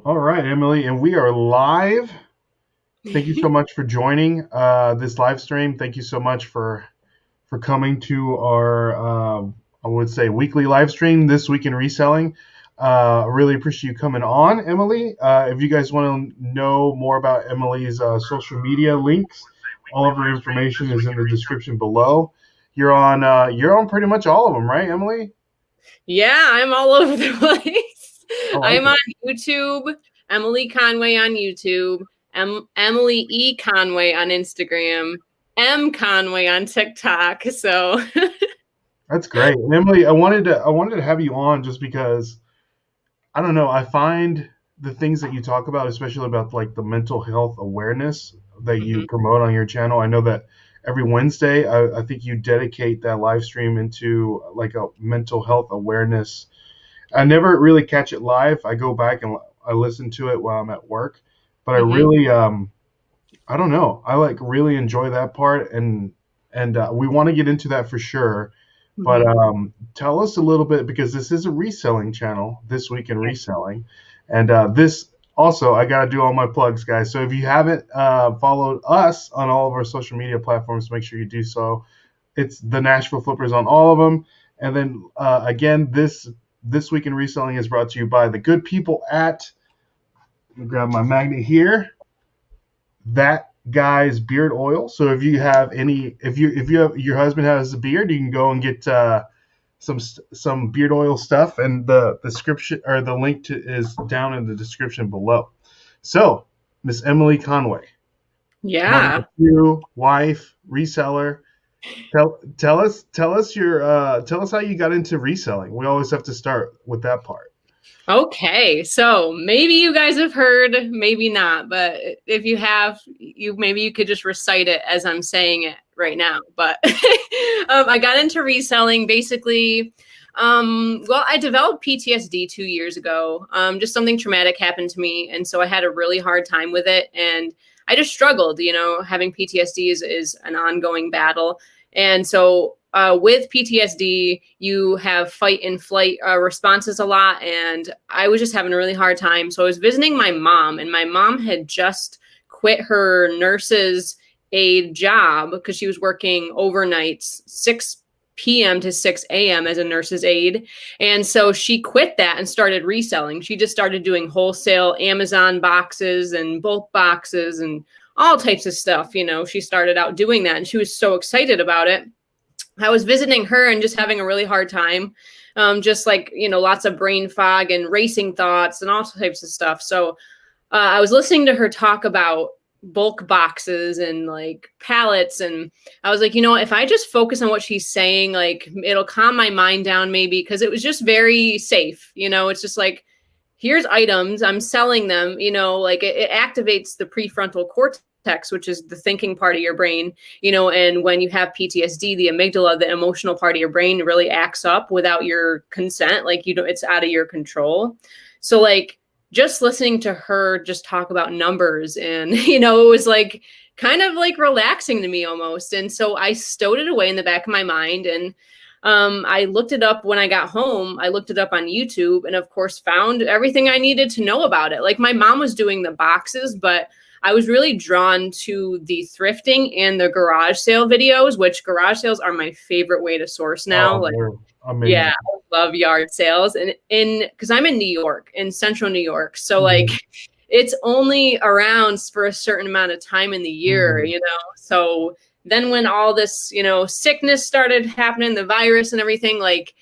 All right, Emily, and we are live. Thank you so much for joining this live stream. Thank you so much for coming to our, I would say, weekly live stream this week in reselling. I really appreciate you coming on, Emily. If you guys want to know more about Emily's social media links, all of her information is in the description below. You're on pretty much all of them, right, Emily? Yeah, I'm all over the place. I like I'm it. on YouTube, Emily Conway on YouTube, Emily E. Conway on Instagram, M Conway on TikTok. So That's great, and Emily. I wanted to have you on just because I don't know. I find the things that you talk about, especially about like the mental health awareness that you Mhm. promote on your channel. I know that every Wednesday, I think you dedicate that live stream into like a mental health awareness. I never really catch it live. I go back and I listen to it while I'm at work, but I Mhm. really, I don't know. I like really enjoy that part, and we want to get into that for sure. But Mhm. tell us a little bit because this is a reselling channel, this week in reselling, and this also I gotta do all my plugs, guys. So if you haven't followed us on all of our social media platforms, make sure you do so. It's the Nashville Flippers on all of them, and then again, this week in reselling is brought to you by the good people at. Let me grab my magnet here. That guy's beard oil. So if you have any, if you have your husband has a beard, you can go and get some beard oil stuff, and the description or the link to is down in the description below. So, Miss Emily Conway, mother of Yeah. two, wife, reseller. Tell us how you got into reselling. We always have to start with that part. Okay, so maybe you guys have heard, maybe not, but if you have, you could just recite it as I'm saying it right now. But I got into reselling basically. Well, I developed PTSD 2 years ago. Just something traumatic happened to me, and so I had a really hard time with it, and I just struggled. Having PTSD is an ongoing battle, and so with PTSD, you have fight and flight responses a lot. And I was just having a really hard time. So I was visiting my mom, and my mom had just quit her nurse's aide job because she was working overnights, 6 p.m. to 6 a.m. as a nurse's aide. And so she quit that and started reselling. She just started doing wholesale Amazon boxes and bulk boxes and all types of stuff. She started out doing that, and she was so excited about it. I was visiting her and just having a really hard time. Just like, lots of brain fog and racing thoughts and all types of stuff. So I was listening to her talk about bulk boxes and like pallets. And I was like, if I just focus on what she's saying, like it'll calm my mind down maybe, because it was just very safe. It's just like, here's items, I'm selling them, like it activates the prefrontal cortex, which is the thinking part of your brain, and when you have PTSD, the amygdala, the emotional part of your brain, really acts up without your consent. Like, it's out of your control. So like just listening to her just talk about numbers and, it was like kind of like relaxing to me almost. And so I stowed it away in the back of my mind. And I looked it up when I got home. I looked it up on YouTube and, of course, found everything I needed to know about it. Like my mom was doing the boxes, but I was really drawn to the thrifting and the garage sale videos, which garage sales are my favorite way to source now. Oh, Like, they're yeah, amazing. I love yard sales. And because I'm in New York, in central New York. So, like, Mhm. it's only around for a certain amount of time in the year, Mhm. So then when all this, sickness started happening, the virus and everything, like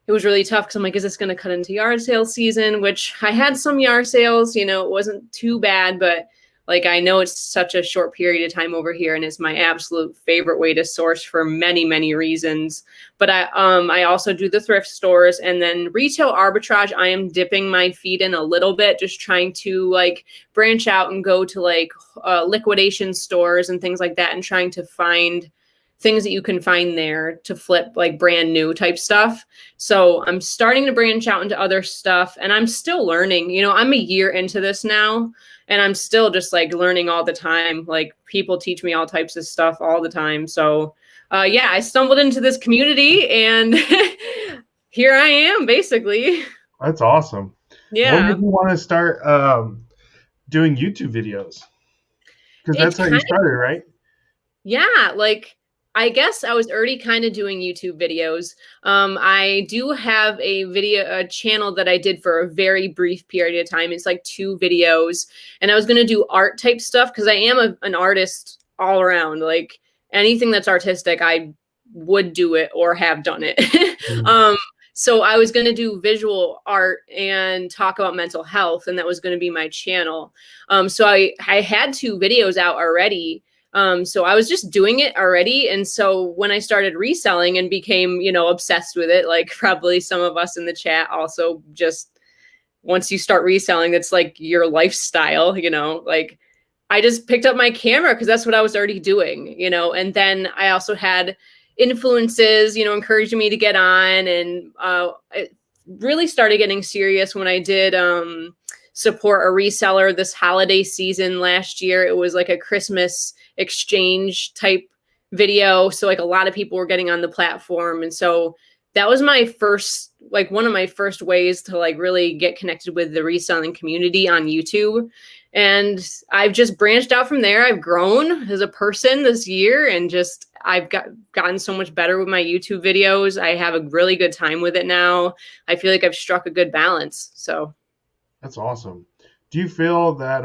it was really tough because I'm like, is this going to cut into yard sale season? Which I had some yard sales, it wasn't too bad, but like I know it's such a short period of time over here, and it's my absolute favorite way to source for many, many reasons. But I also do the thrift stores, and then retail arbitrage. I am dipping my feet in a little bit, just trying to like branch out and go to like liquidation stores and things like that, and trying to find things that you can find there to flip, like brand new type stuff. So I'm starting to branch out into other stuff, and I'm still learning. I'm a year into this now, and I'm still just like learning all the time. Like people teach me all types of stuff all the time. So yeah, I stumbled into this community, and here I am basically. That's awesome. When Yeah. did you want to start doing YouTube videos? Because It's that's how you kind started, right? Yeah, like I guess I was already kind of doing YouTube videos. I do have a channel that I did for a very brief period of time. It's like 2 videos, and I was gonna do art type stuff because I am an artist all around. Like anything that's artistic, I would do it or have done it. Mm. um, so I was gonna do visual art and talk about mental health, and that was gonna be my channel. So I had 2 videos out already, so I was just doing it already. And so when I started reselling and became, obsessed with it, like probably some of us in the chat also, just once you start reselling, it's like your lifestyle, like I just picked up my camera because that's what I was already doing, and then I also had influences, encouraging me to get on. And it really started getting serious when I did support a reseller this holiday season last year. It was like a Christmas exchange type video. So like a lot of people were getting on the platform. And so that was my first, like one of my first ways to like really get connected with the reselling community on YouTube. And I've just branched out from there. I've grown as a person this year, and just I've gotten so much better with my YouTube videos. I have a really good time with it now. I feel like I've struck a good balance. So That's awesome. Do you feel that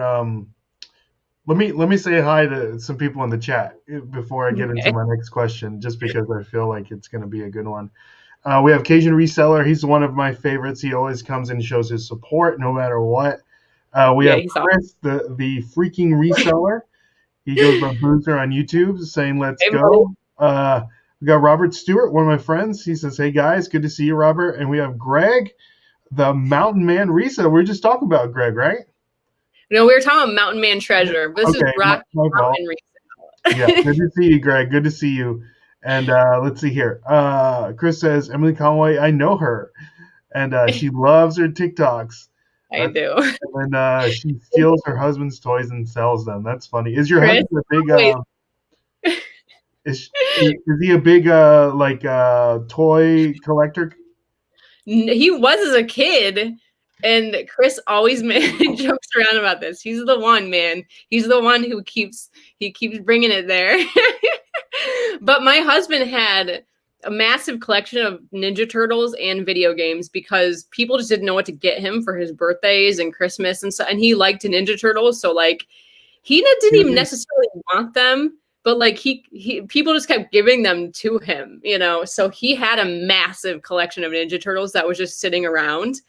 let me say hi to some people in the chat before I get into okay. my next question, just because I feel like it's going to be a good one. We have Cajun Reseller. He's one of my favorites. He always comes and shows his support no matter what. We Yeah, have he's Chris, the freaking reseller. He goes by Boozer on YouTube, saying "Let's awesome. go." We got Robert Stewart, one of my friends. He says, "Hey guys, good to see you, Robert." And we have Greg, the Mountain Man Reseller. We were just talking about Greg, right? No, we were talking about Mountain Man Treasure. This is Okay, Rock my fault. Mountain Yeah, Resale. good to see you, Greg. Good to see you. And let's see here. Chris says, Emily Conway, I know her. And she loves her TikToks. I That's, do. and she steals her husband's toys and sells them. That's funny. Is your Chris husband a big, always is he a big, toy collector? he was as a kid, and Chris always jokes around about this. He's the one, man. He's the one who keeps bringing it there. But my husband had a massive collection of Ninja Turtles and video games because people just didn't know what to get him for his birthdays and Christmas and so. And he liked Ninja Turtles, so like he didn't even Serious? necessarily want them, but like he people just kept giving them to him, so he had a massive collection of Ninja Turtles that was just sitting around.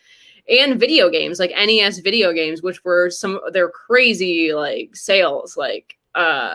And video games, like NES video games, which were they're crazy like sales, like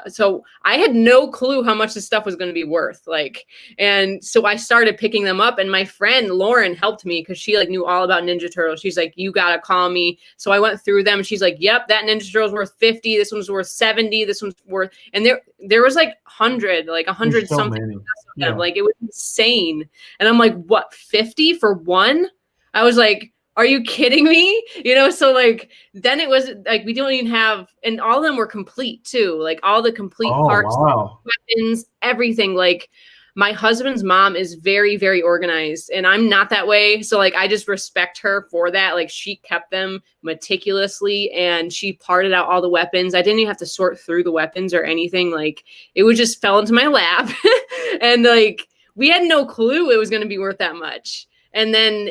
so I had no clue how much this stuff was going to be worth, like, and so I started picking them up, and my friend Lauren helped me because she like knew all about Ninja Turtles. She's like, you gotta call me. So I went through them, and she's like, yep, that Ninja Turtle's worth 50, this one's worth 70, this one's worth, and there was like 100, like There's 100 so something many. of Yeah. them. Like it was insane. And I'm like, what, 50 for one? I was like, are you kidding me? So like then it was like we don't even have, and all of them were complete too, like all the complete Oh, parts, wow. weapons, everything. Like my husband's mom is very, very organized, and I'm not that way. So like I just respect her for that. Like she kept them meticulously, and she parted out all the weapons. I didn't even have to sort through the weapons or anything. Like it would just fell into my lap. And like we had no clue it was going to be worth that much. And then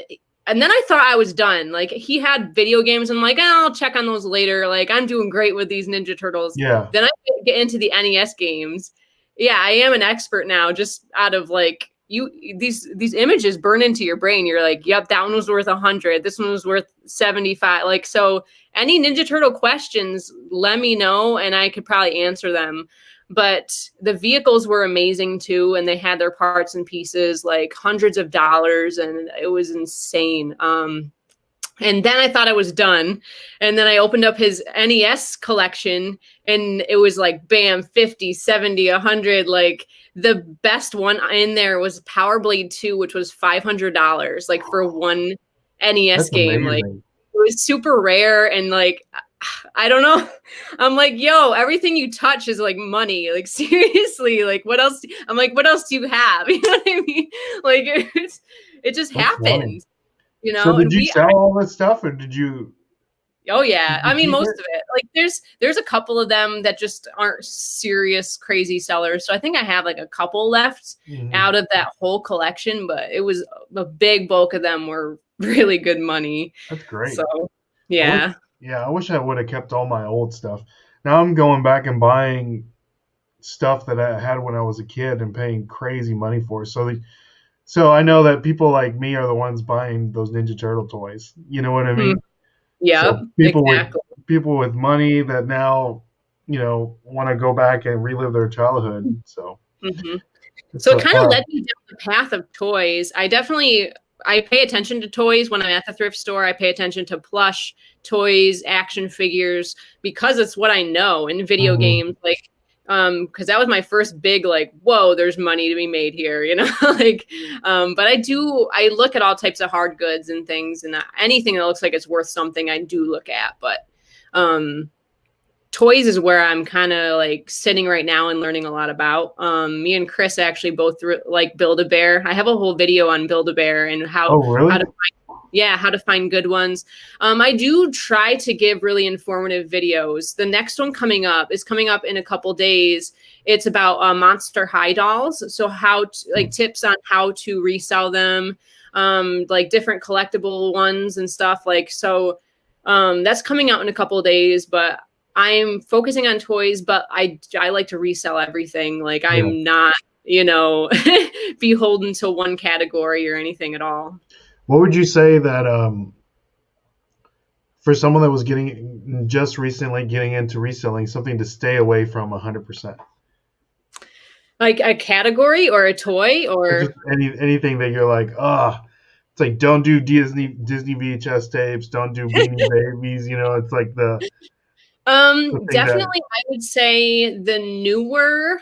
I thought I was done. Like he had video games. I'm like, I'll check on those later. Like I'm doing great with these Ninja Turtles. Yeah. Then I get into the NES games. Yeah, I am an expert now. Just out of like these images burn into your brain. You're like, yep, that one was worth 100. This one was worth 75. Like so, any Ninja Turtle questions, let me know, and I could probably answer them. But the vehicles were amazing too, and they had their parts and pieces, like hundreds of dollars, and it was insane. And then I thought I was done. And then I opened up his NES collection, and it was like, bam, 50, 70, 100. Like the best one in there was Power Blade 2, which was $500, like for one NES That's game. Like amazing. it was super rare, and like I don't know. I'm like, yo, everything you touch is like money. Like seriously, like what else? I'm like, what else do you have? You know what I mean? Like it just That's funny. happened. you So know, did and you sell all that stuff, or oh did yeah. you I mean, keep most it? of it. Like there's a couple of them that just aren't serious crazy sellers. So I think I have like a couple left Mhm. out of that whole collection, but it was a big bulk of them were really good money. That's great. So I wish, yeah. yeah, I wish I would have kept all my old stuff. Now I'm going back and buying stuff that I had when I was a kid and paying crazy money for. So I know that people like me are the ones buying those Ninja Turtle toys. You know what I Hmm. mean? Yep, So exactly. people with money that now, want to go back and relive their childhood. So Hmm. it's So it a kind of led me down the path of toys. I pay attention to toys when I'm at the thrift store. I pay attention to plush toys, action figures because it's what I know in video Mhm. games. Like, because that was my first big like, whoa, there's money to be made here, you know. Like, but I look at all types of hard goods and things, and anything that looks like it's worth something, I do look at. But um, toys is where I'm kind of like sitting right now and learning a lot about. Me and Chris actually both like Build-A-Bear. I have a whole video on Build-A-Bear and Oh, how really? to how to find good ones. I do try to give really informative videos. The next one is coming up in a couple days. It's about Monster High dolls. So like tips on how to resell them, like different collectible ones and stuff like so. That's coming out in a couple of days, but I'm focusing on toys, but I like to resell everything. Like Yeah. I'm not, you know, beholden to one category or anything at all. What would you say that for someone that was just recently getting into reselling, something to stay away from 100%? Like a category or a toy Or just or anything that you're like, it's like don't do Disney VHS tapes, don't do Beanie Babies. It's like the thing that. definitely I would say the newer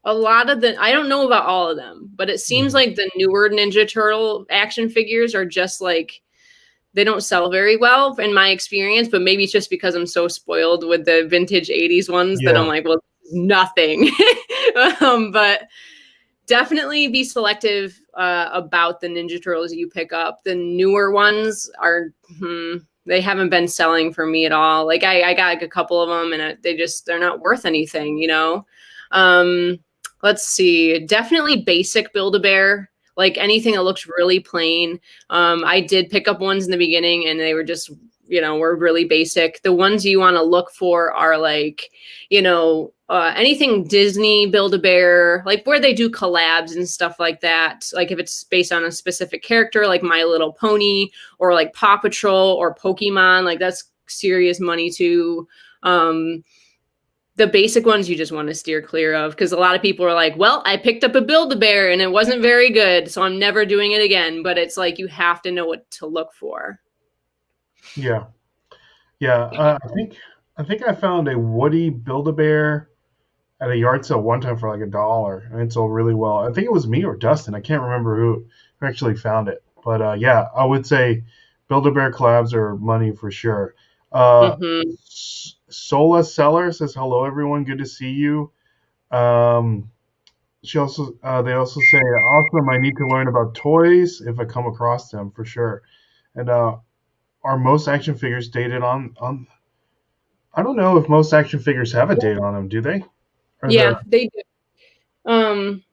a lot of the I don't know about all of them, but it seems Mhm. like the newer Ninja Turtle action figures are just like they don't sell very well in my experience, but maybe it's just because I'm so spoiled with the vintage 80s ones that I'm Yeah, like, well, nothing. But definitely be selective about the Ninja Turtles you pick up. The newer ones are, they haven't been selling for me at all. Like I got like a couple of them and they're not worth anything, you know? Um, let's see. Definitely basic Build-A-Bear. Like anything that looks really plain. I did pick up ones in the beginning and they were just, were really basic. The ones you want to look for are like, anything Disney, Build-A-Bear, like where they do collabs and stuff like that. Like if it's based on a specific character, like My Little Pony or like Paw Patrol or Pokemon, like that's serious money too. The basic ones you just want to steer clear of because a lot of people are like, well, I picked up a Build-A-Bear and it wasn't very good, so I'm never doing it again. But it's like you have to know what to look for. yeah, yeah. I think I found a Woody Build-A-Bear at a yard sale one time for like $1, and it sold really well. I think it was me or Dustin. I can't remember who actually found it, but yeah, I would say Build-A-Bear collabs are money for sure. Uh, Hmm. Sola Seller says hello everyone, good to see you. Um, they also say awesome. I need to learn about toys if I come across them for sure. And are most action figures dated on? I don't know if most action figures have a date on them. Do they? Or the Yeah, they do. Um,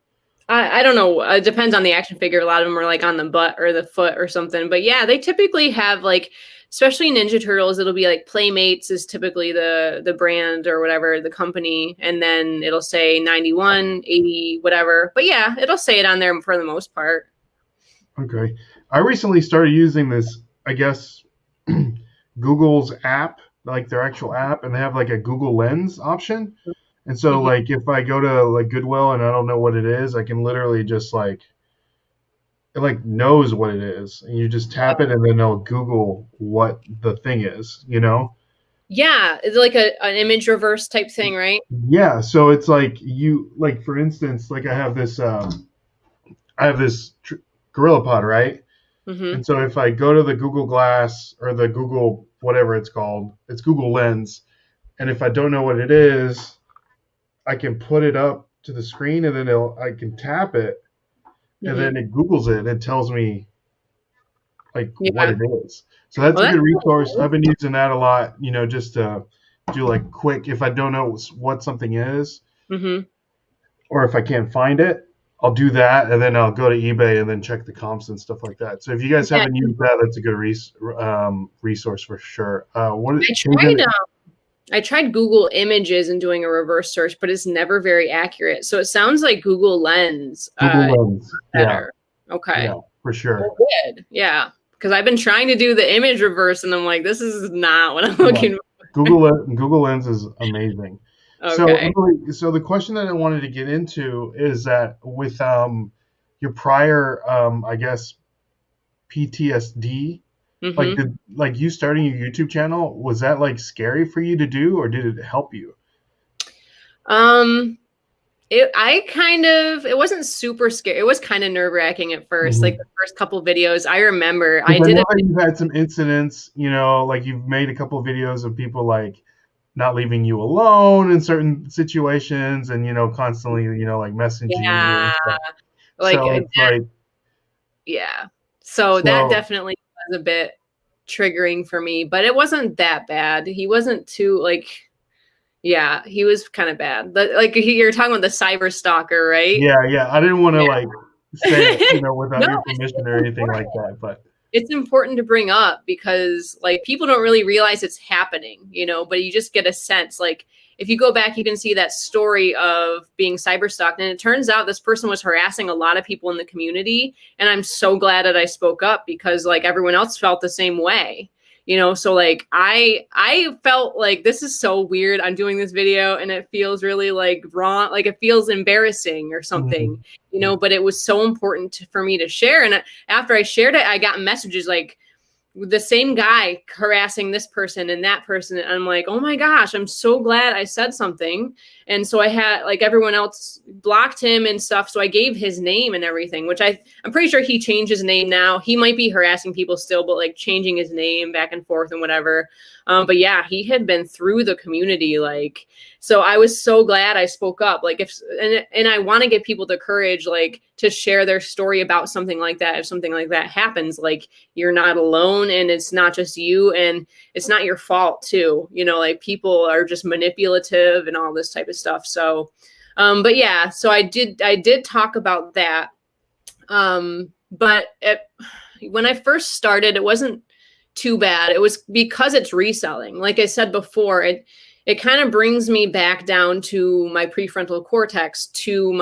I don't know. It depends on the action figure. A lot of them are like on the butt or the foot or something. But yeah, they typically have like, especially Ninja Turtles, it'll be like Playmates is typically the brand or whatever, the company. And then it'll say 91, 80, whatever. But yeah, it'll say it on there for the most part. Okay. I recently started using this, I guess, Google's app, like their actual app, and they have like a Google Lens option. And so, Hmm. like, if I go to like Goodwill and I don't know what it is, I can literally just like it like knows what it is, and you just tap it, and then it'll Google what the thing is. Yeah, it's like an image reverse type thing, right? Yeah. So it's like like for instance, like I have this Gorilla Pod, right? Hmm. And so if I go to the Google Glass or the Google whatever it's called, it's Google Lens, and if I don't know what it is, I can put it up to the screen, and then I can tap it, and Hmm. then it Googles it, and it tells me like what Yeah. it is. So that's Well, a that's good resource. cool. I've been using that a lot, just to do like quick, if I don't know what something is, Mm-hmm. or if I can't find it, I'll do that, and then I'll go to eBay and then check the comps and stuff like that. So if you guys Yeah. haven't used that, that's a good resource for sure. What I can you tried I tried Google Images and doing a reverse search, but it's never very accurate. So it sounds like Google Lens Google Lens? Yeah, better. Okay. yeah, for sure. Well, good. Yeah. Because I've been trying to do the image reverse and I'm like, this is not what I'm Yeah, looking Google Lens is amazing. for. So Okay. Emily, so the question that I wanted to get into is that with your prior, I guess, PTSD, like Mm-hmm. like you starting your YouTube channel, was that like scary for you to do, or did it help you? Um, it wasn't super scary. It was kind of nerve-wracking at first. Like Mhm. the first couple videos, I remember I Because I did know it. that you've had some incidents, like you've made a couple of videos of people like not leaving you alone in certain situations, and constantly like messaging you and Yeah. stuff. Like, So it's like, yeah. So that so definitely was a bit triggering for me, but it wasn't that bad. He wasn't too like, yeah, he was kind of bad. But like you're talking about the cyber stalker, right? yeah, yeah. I didn't want to Yeah. like say it, without No, your it's permission or anything important. like that, but It's important to bring up because like people don't really realize it's happening, but you just get a sense. Like if you go back, you can see that story of being cyber stalked, and it turns out this person was harassing a lot of people in the community. And I'm so glad that I spoke up because like everyone else felt the same way. So like I felt like this is so weird. I'm doing this video and it feels really like wrong, like it feels embarrassing or something, mhm. but it was so important for me to share. And after I shared it, I got messages like the same guy harassing this person and that person. And I'm like, oh my gosh, I'm so glad I said something. And so I had like everyone else blocked him and stuff. So I gave his name and everything, which I'm pretty sure he changed his name now. He might be harassing people still, but like changing his name back and forth and whatever. But yeah, he had been through the community. Like, so I was so glad I spoke up. Like and I want to give people the courage, like to share their story about something like that. If something like that happens, like you're not alone and it's not just you and it's not your fault too. Like people are just manipulative and all this type of stuff. So, but yeah, so I did talk about that. But when I first started, it wasn't too bad. It was because it's reselling. Like I said before, it kind of brings me back down to my prefrontal cortex, to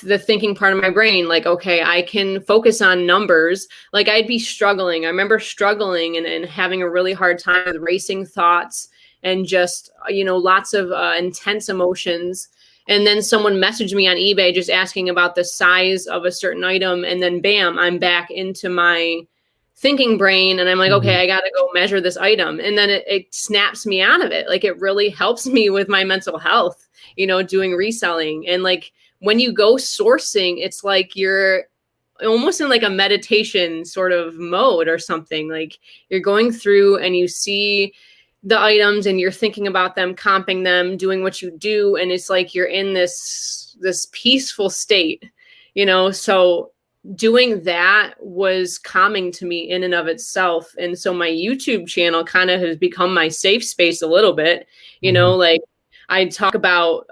the thinking part of my brain. Like, okay, I can focus on numbers. Like I'd be struggling. I remember struggling and having a really hard time with racing thoughts and just, lots of intense emotions. And then someone messaged me on eBay just asking about the size of a certain item. And then bam, I'm back into my thinking brain. And I'm like, okay, Mhm. I got to go measure this item. And then it snaps me out of it. Like it really helps me with my mental health, doing reselling. And like when you go sourcing, it's like you're almost in like a meditation sort of mode or something. Like you're going through and you see the items and you're thinking about them, comping them, doing what you do. And it's like you're in this peaceful state, so doing that was calming to me in and of itself. And so my YouTube channel kind of has become my safe space a little bit, Mhm. like I talk about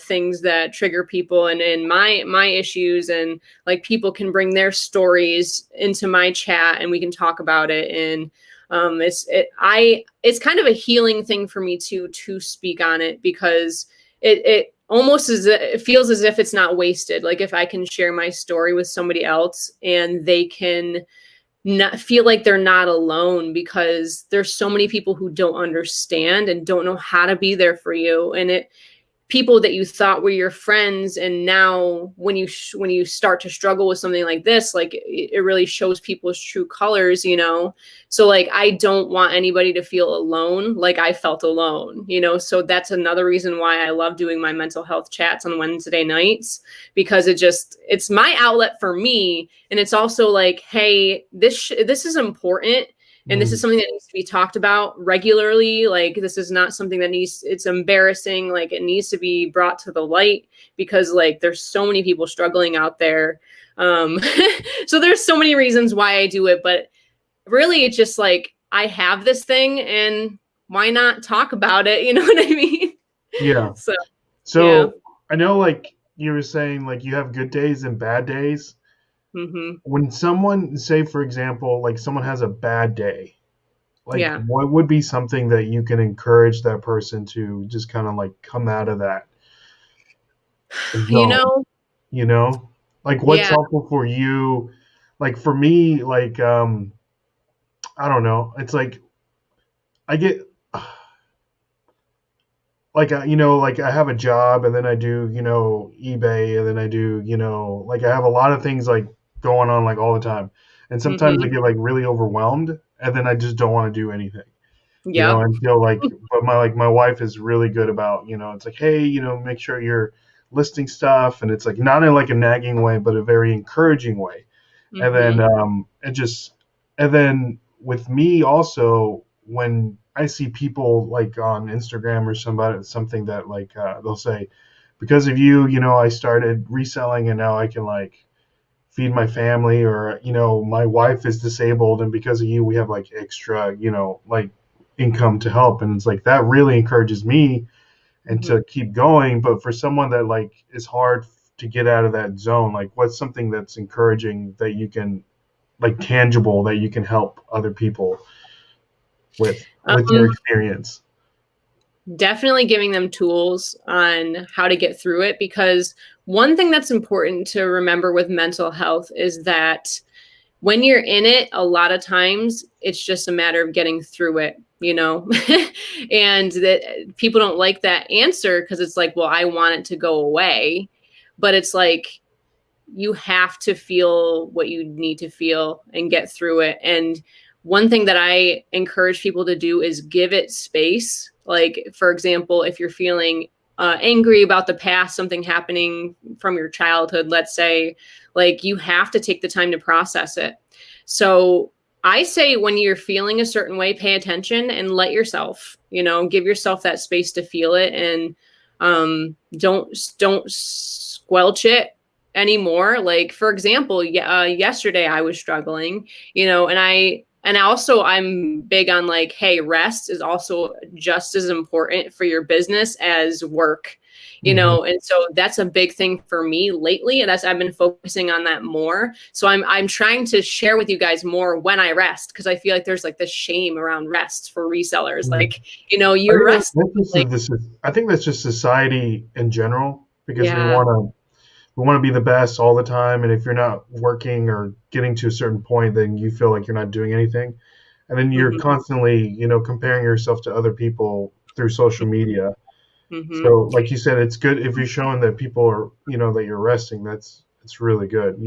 things that trigger people and my issues, and like people can bring their stories into my chat and we can talk about it. And it's kind of a healing thing for me to speak on it, because it almost it feels as if it's not wasted. Like if I can share my story with somebody else and they can not feel like they're not alone, because there's so many people who don't understand and don't know how to be there for you. And people that you thought were your friends, and now when you start to struggle with something like this, like it really shows people's true colors. So like I don't want anybody to feel alone like I felt alone. So that's another reason why I love doing my mental health chats on Wednesday nights, because it's my outlet for me. And it's also like, hey, this is important, and this is Mhm. something that needs to be talked about regularly. Like this is not something that it's embarrassing. Like it needs to be brought to the light, because like there's so many people struggling out there. So there's so many reasons why I do it, but really it's just like, I have this thing and why not talk about it? You know what I mean? Yeah. So, yeah. So I know, like you were saying, like you have good days and bad days. Hmm. When someone, say for example, like someone has a bad day, like Yeah. what would be something that you can encourage that person to just kind of like come out of that You zone, know, you know? Like what's yeah. helpful for you? Like for me, like I don't know. It's like I get like like I have a job and then I do, eBay and then I do, like I have a lot of things like going on like all the time. And sometimes I Hmm. get like really overwhelmed and then I just don't want to do anything. Yep. And feel like, but my wife is really good about, it's like, hey, make sure you're listing stuff, and it's like not in like a nagging way, but a very encouraging way. And then Hmm. and then with me also, when I see people like on Instagram or something that like they'll say, because of you, I started reselling and now I can like feed my family, or my wife is disabled and because of you we have like extra like income to help, and it's like that really encourages me and Hmm. to keep going. But for someone that like is hard to get out of that zone, like what's something that's encouraging that you can like tangible that you can help other people with your Um, experience? Definitely giving them tools on how to get through it, because one thing that's important to remember with mental health is that when you're in it, a lot of times it's just a matter of getting through it, you know? And that people don't like that answer because it's like, well, I want it to go away. But it's like, you have to feel what you need to feel and get through it. And one thing that I encourage people to do is give it space. Like, for example, if you're feeling angry about the past, something happening from your childhood, let's say, like you have to take the time to process it. So I say when you're feeling a certain way, pay attention and let yourself, give yourself that space to feel it, and don't squelch it anymore. Like, for example, yesterday I was struggling, and also I'm big on like, hey, rest is also just as important for your business as work, Hmm. and so that's a big thing for me lately, and I've been focusing on that more. So I'm trying to share with you guys more when I rest, because I feel like there's like this shame around rest for resellers, like, I you're think resting, like, I think that's just society in general, because yeah. we want to be the best all the time, and if you're not working or getting to a certain point, then you feel like you're not doing anything, and then you're Hmm. constantly comparing yourself to other people through social media. Hmm. So like you said, it's good if you're showing that people are that you're resting. It's really good.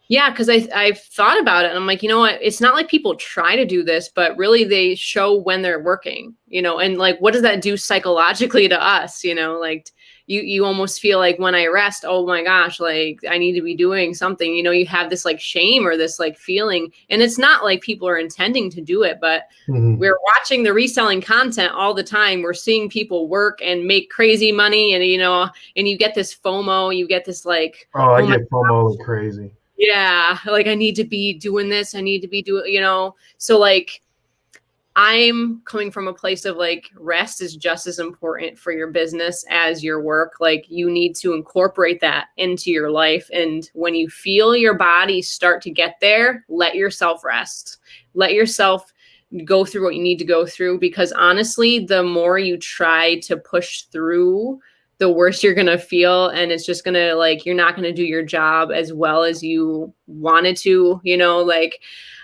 Yeah, because I've thought about it and I'm like, you know what? It's not like people try to do this, but really they show when they're working, and like what does that do psychologically to us? Like you almost feel like when I rest, oh my gosh, like I need to be doing something. You have this like shame or this like feeling. And it's not like people are intending to do it, but Hmm. we're watching the reselling content all the time. We're seeing people work and make crazy money, and and you get this FOMO, you get this like, Oh, I oh my, get FOMO like crazy. yeah, like I need to be doing this. I need to be doing, So like I'm coming from a place of like rest is just as important for your business as your work. Like you need to incorporate that into your life. And when you feel your body start to get there, let yourself rest. Let yourself go through what you need to go through, because honestly, the more you try to push through, the worse you're going to feel, and it's just going to like you're not going to do your job as well as you wanted to, like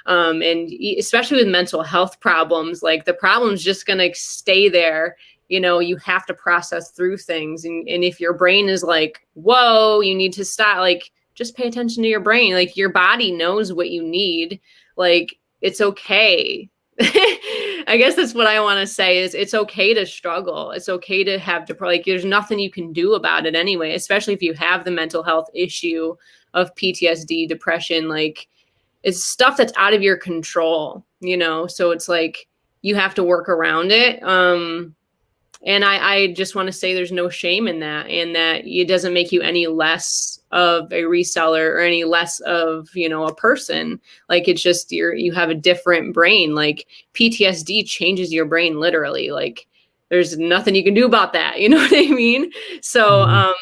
and especially with mental health problems, like the problem's just going to stay there. You have to process through things, and if your brain is like, whoa, you need to stop, like just pay attention to your brain. Like your body knows what you need. Like it's okay. I guess that's what I want to say is it's okay to struggle. It's okay to have to like there's nothing you can do about it anyway, especially if you have the mental health issue of PTSD, depression, like it's stuff that's out of your control, so it's like you have to work around it. And I just want to say there's no shame in that, and that it doesn't make you any less of a reseller or any less of, a person. Like, it's just you have a different brain. Like, PTSD changes your brain literally. Like, there's nothing you can do about that. You know what I mean? So, Mhm.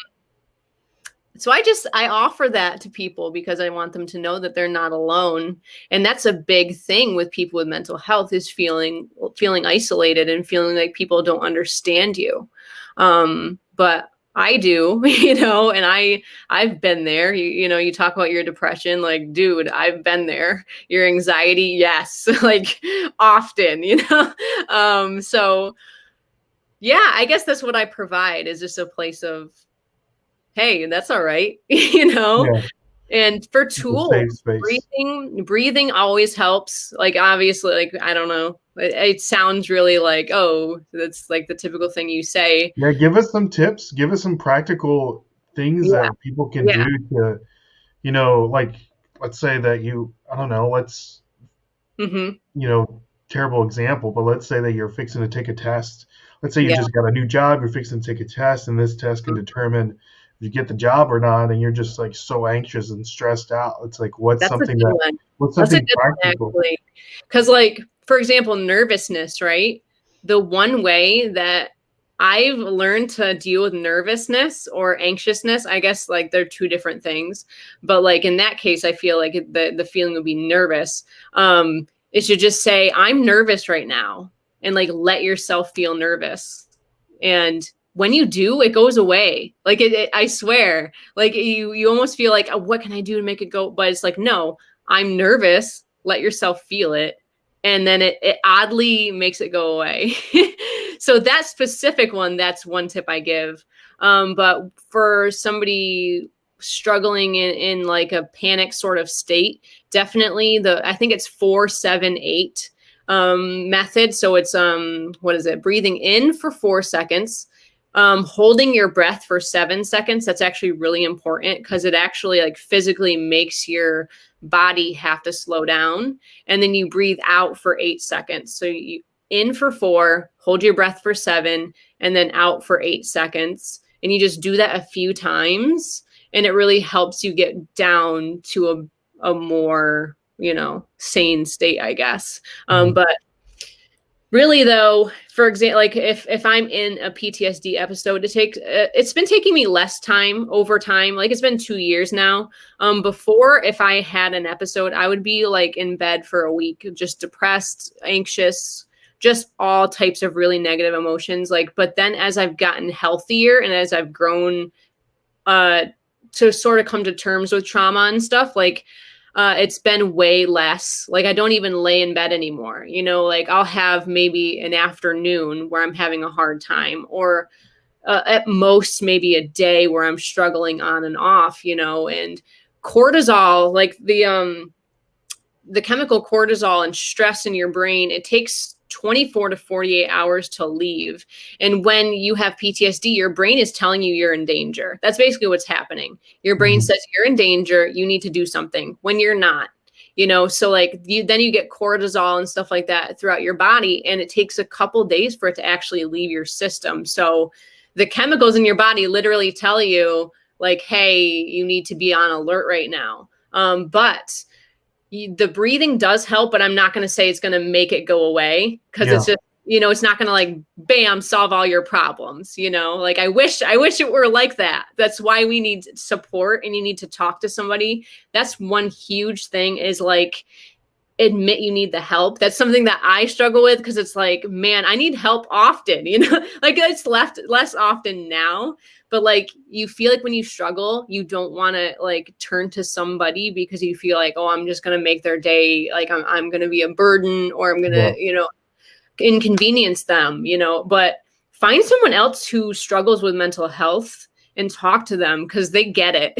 so I offer that to people because I want them to know that they're not alone. And that's a big thing with people with mental health, is feeling isolated and feeling like people don't understand you. But I do, and I've been there. You talk about your depression, like, dude, I've been there. Your anxiety, yes, like, often, so yeah, I guess that's what I provide, is just a place of, hey, that's all right. Yeah, And for it's a tools, safe space. breathing always helps. Like, obviously, like, I don't know. It sounds really like, oh, that's like the typical thing you say. Yeah, give us some tips. Give us some practical things Yeah. that people can Yeah. do to, like, let's say that I don't know, Hmm. you know, terrible example, but let's say that you're fixing to take a test. Let's say you Yeah. just got a new job, you're fixing to take a test, and this test can determine if you get the job or not, and you're just like so anxious and stressed out. It's like, That's a good one. what's That's a something good one, practical? actually. Because, like, for example, nervousness, right? The one way that I've learned to deal with nervousness or anxiousness, I guess, like, they're two different things. But, like, in that case, I feel like the feeling would be nervous. Is to just say, I'm nervous right now, and, like, let yourself feel nervous. And when you do, it goes away. Like, I swear, like, you almost feel like, oh, what can I do to make it go? But it's like, no, I'm nervous. Let yourself feel it. And then it oddly makes it go away. So that specific one, that's one tip I give. But for somebody struggling in like a panic sort of state, definitely I think it's 4-7-8 method. So it's what is it? Breathing in for 4 seconds, holding your breath for 7 seconds. That's actually really important, because it actually, like, physically makes your body have to slow down. And then you breathe out for 8 seconds. So you in for 4, hold your breath for 7, and then out for 8 seconds. And you just do that a few times, and it really helps you get down to a more, sane state, I guess. Mhm. But really, though, for example, like, if I'm in a PTSD episode, it's been taking me less time over time. Like, it's been 2 years now. Before, if I had an episode, I would be like in bed for a week, just depressed, anxious, just all types of really negative emotions. Like, but then as I've gotten healthier and as I've grown uh to sort of come to terms with trauma and stuff, like, it's been way less. Like, I don't even lay in bed anymore. Like, I'll have maybe an afternoon where I'm having a hard time, or at most maybe a day where I'm struggling on and off, and cortisol, like the chemical cortisol and stress in your brain, it takes 24 to 48 hours to leave. And when you have PTSD, your brain is telling you you're in danger. That's basically what's happening. Your brain Mhm. says you're in danger, you need to do something, when you're not. So, like, then you get cortisol and stuff like that throughout your body, and it takes a couple days for it to actually leave your system. So the chemicals in your body literally tell you, like, hey, you need to be on alert right now. But the breathing does help, but I'm not going to say it's going to make it go away, because Yeah. it's just, it's not going to, like, bam, solve all your problems. Like, I wish it were like that. That's why we need support, and you need to talk to somebody. That's one huge thing, is, like, admit you need the help. That's something that I struggle with, because it's like, man, I need help often, like, it's less often now. But, like, you feel like when you struggle, you don't want to, like, turn to somebody, because you feel like, oh, I'm just going to make their day, like, I'm going to be a burden, or I'm going Yeah. to, inconvenience them, but find someone else who struggles with mental health and talk to them, because they get it.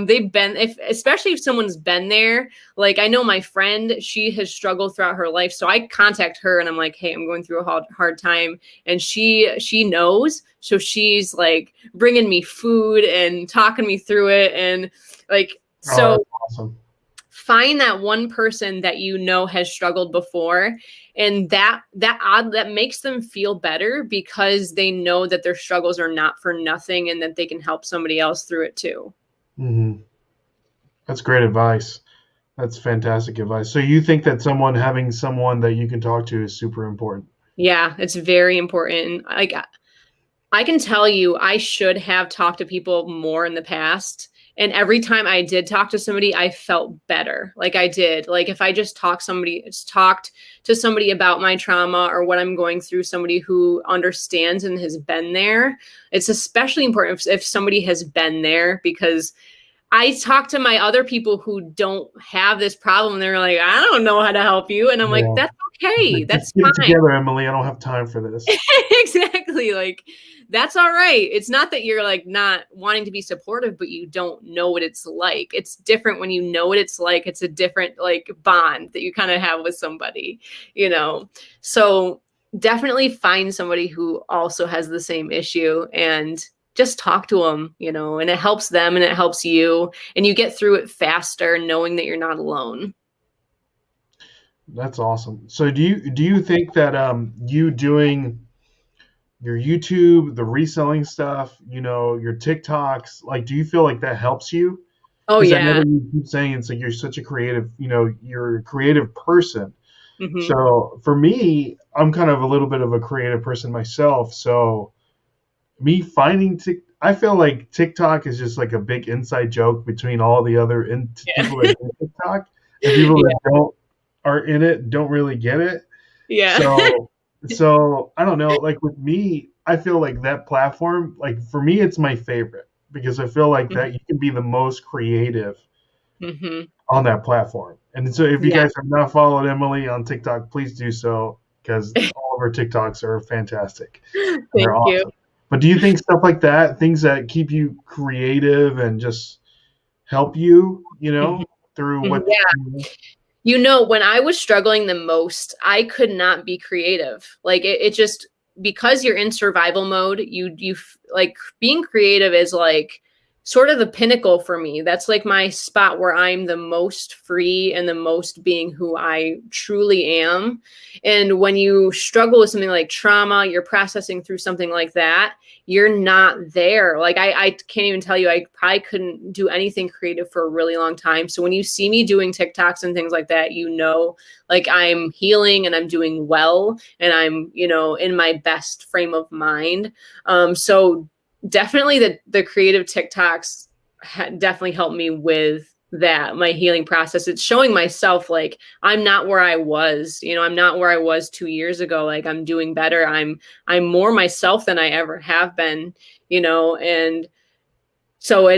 They've been, especially if someone's been there. Like, I know my friend, she has struggled throughout her life, so I contact her and I'm like, hey, I'm going through a hard time, and she knows, so she's like bringing me food and talking me through it. And, like, Oh, so that's awesome. find that one person that you know has struggled before, and that makes them feel better because they know that their struggles are not for nothing and that they can help somebody else through it too. Mm-hmm. That's great advice. That's fantastic advice. So you think that having someone that you can talk to is super important? Yeah, it's very important. Like, I can tell you, I should have talked to people more in the past. And every time I did talk to somebody, I felt better. Like I did. Like if I just talked to somebody about my trauma or what I'm going through, somebody who understands and has been there. It's especially important if somebody has been there, because I talk to my other people who don't have this problem. They're like, I don't know how to help you. And I'm like, Yeah. that's okay. Just That's get it fine. together, Emily. I don't have time for this. Exactly. Like, that's all right. It's not that you're like not wanting to be supportive, but you don't know what it's like. It's different when you know what it's like. It's a different like bond that you kind of have with somebody, you know? So definitely find somebody who also has the same issue and just talk to them, you know, and it helps them and it helps you, and you get through it faster knowing that you're not alone. That's awesome. So do you think that you doing your YouTube, the reselling stuff, your TikToks, like, do you feel like that helps you? Oh Because I know yeah. that you keep saying it's like you're such a creative, you're a creative person. Hmm. So for me, I'm kind of a little bit of a creative person myself. So me finding I feel like TikTok is just like a big inside joke between all the other Yeah. people that do TikTok, and people that don't are in it don't really get it. Yeah. So I don't know. Like with me, I feel like that platform, like for me, it's my favorite because I feel like that you can be the most creative Hmm. on that platform. And so if you Yeah. guys have not followed Emily on TikTok, please do so because all of her TikToks are fantastic and they're Thank you. awesome. But do you think stuff like that, things that keep you creative and just help you, Mhm. through Mhm. what? You know, when I was struggling the most, I could not be creative. Like it just, because you're in survival mode, like being creative is like sort of the pinnacle for me. That's like my spot where I'm the most free and the most being who I truly am. And when you struggle with something like trauma, you're processing through something like that, you're not there. Like I can't even tell you, I probably couldn't do anything creative for a really long time. So when you see me doing TikToks and things like that, you know, like I'm healing and I'm doing well and I'm, you know, in my best frame of mind. So definitely the creative TikToks definitely helped me with that, my healing process. It's showing myself like I'm not where I was, you know, I'm not where I was 2 years ago. Like I'm doing better. I'm more myself than I ever have been, you know, and so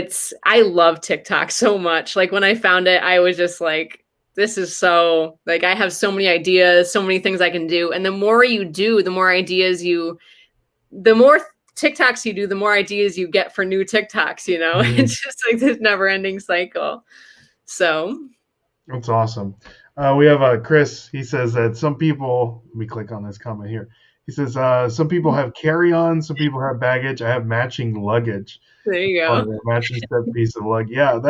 I love TikTok so much. Like when I found it, I was just like, this is so, like, I have so many ideas, so many things I can do. And the more you do, the more TikToks you do, the more ideas you get for new TikToks, you know? Mhm. It's just like this never ending cycle. So, That's awesome. We have Chris. He says that some people, let me click on this comment here. He says, some people have carry-on, some people have baggage. I have matching luggage. there you Funny, go. a matching set piece of luggage. Yeah,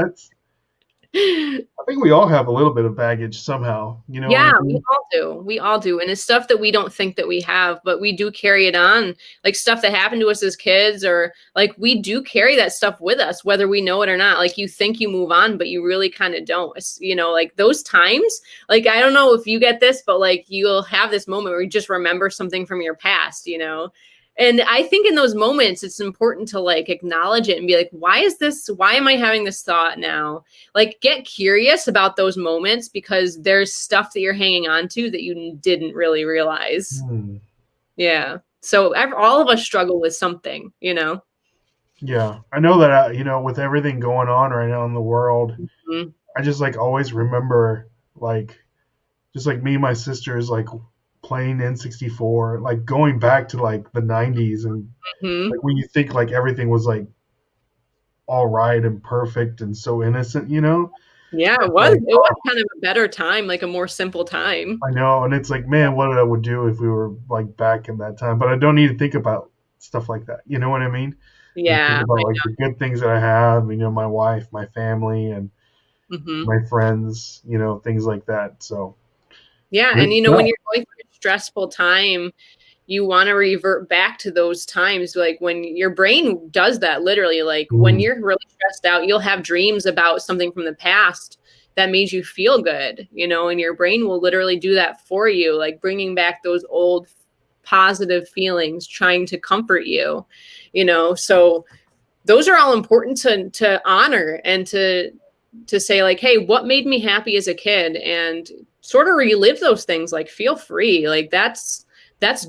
I think we all have a little bit of baggage somehow. You know what I Yeah, we mean? all do. We all do. And it's stuff that we don't think that we have, but we do carry it on. Like stuff that happened to us as kids, or like we do carry that stuff with us, whether we know it or not. Like you think you move on, but you really kind of don't. It's, you know, like those times, like I don't know if you get this, but like you'll have this moment where you just remember something from your past, you know? And I think in those moments, it's important to like acknowledge it and be like, why am I having this thought now? Like get curious about those moments because there's stuff that you're hanging on to that you didn't really realize. Hmm. Yeah. So all of us struggle with something, you know? Yeah, I know that. With everything going on right now in the world, Mhm. I just like always remember like just like me and my sisters like playing N64, like going back to like the 90s and Mhm. like when you think like everything was like all right and perfect and so innocent, Yeah, it it's was. like, It was kind of a better time, like a more simple time. I know, and it's like, man, what I would do if we were like back in that time. But I don't need to think about stuff like that. You know what I mean? I just think Yeah, about I like the good things that I have, my wife, my family, and Mm-hmm. my friends, things like that. So Yeah, good and when stuff. you're going through a stressful time, you want to revert back to those times, like when your brain does that literally. Like when Mm. you're really stressed out, you'll have dreams about something from the past that made you feel good, and your brain will literally do that for you, like bringing back those old positive feelings, trying to comfort you, so those are all important to honor and to say, like, hey, what made me happy as a kid, and sort of relive those things. Like, feel free. Like, that's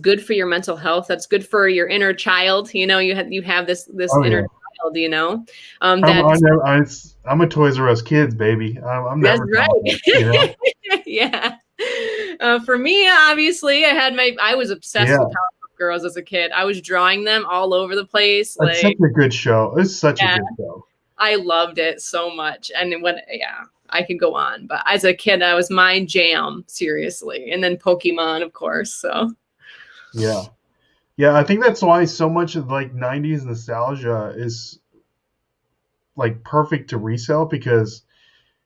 good for your mental health. That's good for your inner child. You have this Oh inner yeah. child. I'm I That's never, I'm a Toys R Us kids, baby. I'm that's never going right. there. Yeah. For me, obviously, I was obsessed with Yeah. Powerpuff Girls as a kid. I was drawing them all over the place. It's such Like, a good show. It's such a yeah, good show. I loved it so much. And yeah, I could go on, but as a kid, that was my jam, seriously. And then Pokemon, of course. So, Yeah. Yeah, I think that's why so much of like 90s nostalgia is like perfect to resell, because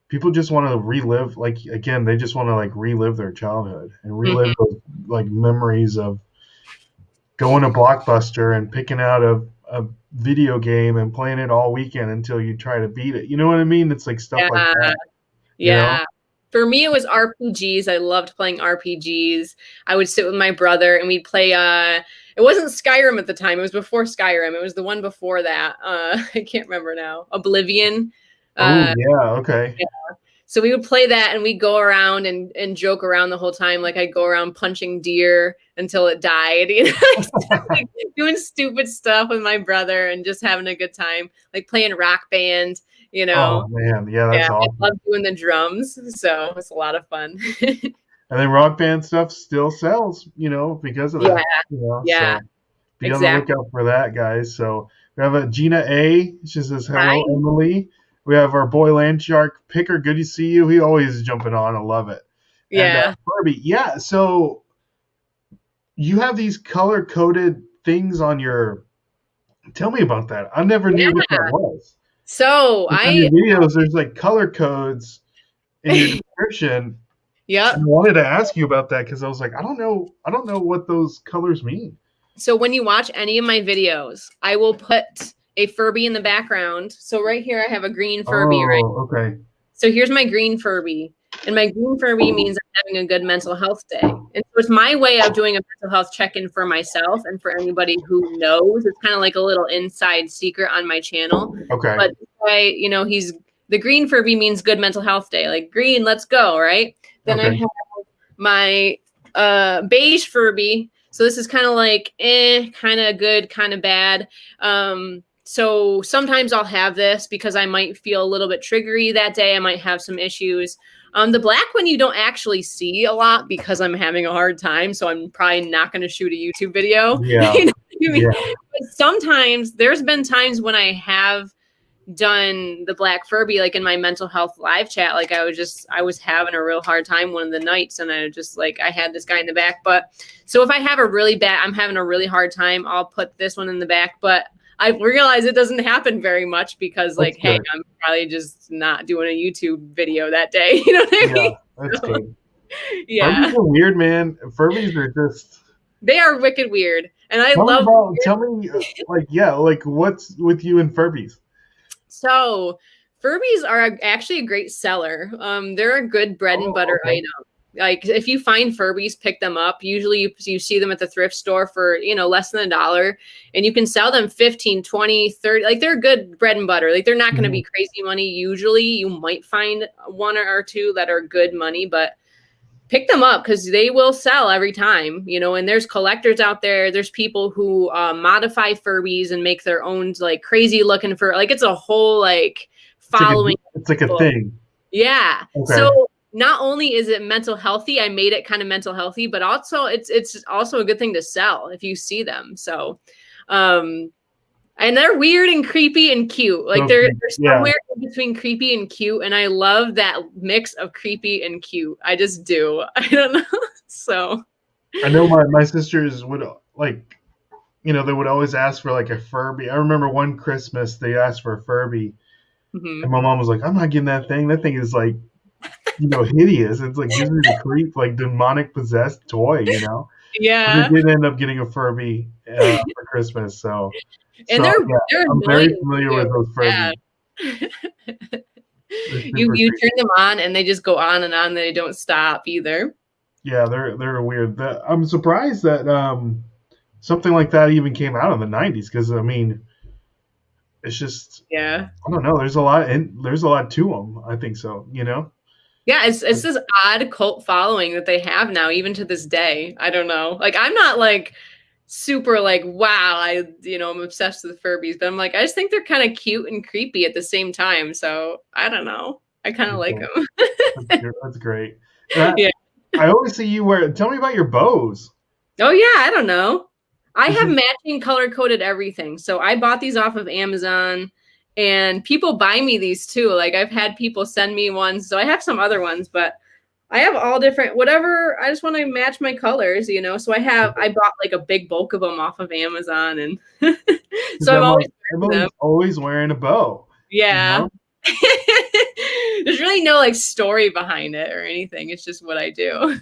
people just want to relive, like, again, they just want to like relive their childhood and relive mhm. those like memories of going to Blockbuster and picking out a video game and playing it all weekend until you try to beat it. You know what I mean? It's like stuff like Yeah, that, you know? yeah. For me, it was RPGs. I loved playing RPGs. I would sit with my brother and we'd play. It wasn't Skyrim at the time. It was before Skyrim. It was the one before that. I can't remember now. Oblivion. Oh, Uh, yeah, okay. So we would play that and we'd go around and joke around the whole time. Like, I'd go around punching deer until it died, like doing stupid stuff with my brother and just having a good time, like playing Rock Band, you know. Oh man, yeah, Yeah, that's I awesome. love doing the drums. So it's a lot of fun. And then Rock Band stuff still sells, because of Yeah, that. yeah, So be on the exactly. lookout for that, guys. So we have a Gina A. She says, Hi. "Hello, Emily." We have our boy Landshark Picker. Good to see you. He always is jumping on. I love it. And Yeah. Barbie, yeah. So you have these color coded things on your. Tell me about that. I never knew what Yeah. that was. So Like on your videos, there's like color codes in your description. And I yep. wanted to ask you about that because I was like, I don't know what those colors mean. So when you watch any of my videos, I will put a Furby in the background. So right here, I have a green Furby, right? Oh, okay. So here's my green Furby. And my green Furby means I'm having a good mental health day. And so it's my way of doing a mental health check-in for myself and for anybody who knows. It's kind of like a little inside secret on my channel. Okay. But he's the green Furby means good mental health day. Like, green, let's go, right? Then I Okay. have my beige Furby. So this is kind of like kind of good, kind of bad. So sometimes I'll have this because I might feel a little bit triggery that day. I might have some issues. The black one you don't actually see a lot because I'm having a hard time. So I'm probably not going to shoot a YouTube video. Yeah. You know what I mean? Yeah. But sometimes there's been times when I have done the black Furby, like in my mental health live chat. Like, I was having a real hard time one of the nights, and I had this guy in the back. But so if I have I'm having a really hard time, I'll put this one in the back. But I realize it doesn't happen very much because, like, That's hey, good. I'm probably just not doing a YouTube video that day. You know what I Yeah, mean? that's So, good. Furbies yeah, are weird, man. Furbies are just. they are wicked weird, and I Tell me love. about. Tell me, like, yeah, like what's with you and Furbies? So Furbies are actually a great seller. They're a good bread and Oh, butter okay. item. Like, if you find Furbies, pick them up. Usually you see them at the thrift store for, less than $1, and you can sell them 15, 20, 30. Like, they're good bread and butter. Like, they're not going to Mhm. be crazy money. Usually you might find one or two that are good money, but pick them up because they will sell every time, and there's collectors out there. There's people who modify Furbies and make their own, like, crazy looking like, it's a whole, like, It's like a. following. It's like a thing. Yeah. Okay. So not only is it mental healthy, I made it kind of mental healthy, but also it's also a good thing to sell if you see them. So, um, and they're weird and creepy and cute. Like, they're Yeah. somewhere in between creepy and cute, and I love that mix of creepy and cute. I just do. I don't know. So I know my sisters would like, they would always ask for like a Furby. I remember one Christmas they asked for a Furby, Hmm. And my mom was like, I'm not getting that thing. That thing is like, hideous. It's like gives me the creep, like demonic possessed toy, But I Yeah. did end up getting a Furby for Christmas. So, And so yeah, they're I'm very annoying familiar too. with those Yeah. Furbies. They're super You turn creepy. them on and they just go on and on. They don't stop either. Yeah, they're weird. I'm surprised that something like that even came out in the '90s because I mean, it's just Yeah. I don't know. There's a lot to them. I think so. Yeah, it's this odd cult following that they have now, even to this day. I don't know. Like I'm not like super like wow, I'm obsessed with Furbies, but I'm like I just think they're kind of cute and creepy at the same time. So I don't know. I kind of like Okay. them. That's great. And I, Yeah. I always see you wear. Tell me about your bows. Oh yeah, I don't know. I This have is matching color coded everything. So I bought these off of Amazon and people buy me these too. Like I've had people send me ones. So I have some other ones, but I have all different whatever. I just want to match my colors. So I bought like a big bulk of them off of Amazon and because so I'm I'm like always wearing Emily's them. always wearing a bow. You Yeah. know? There's really no like story behind it or anything. It's just what I do.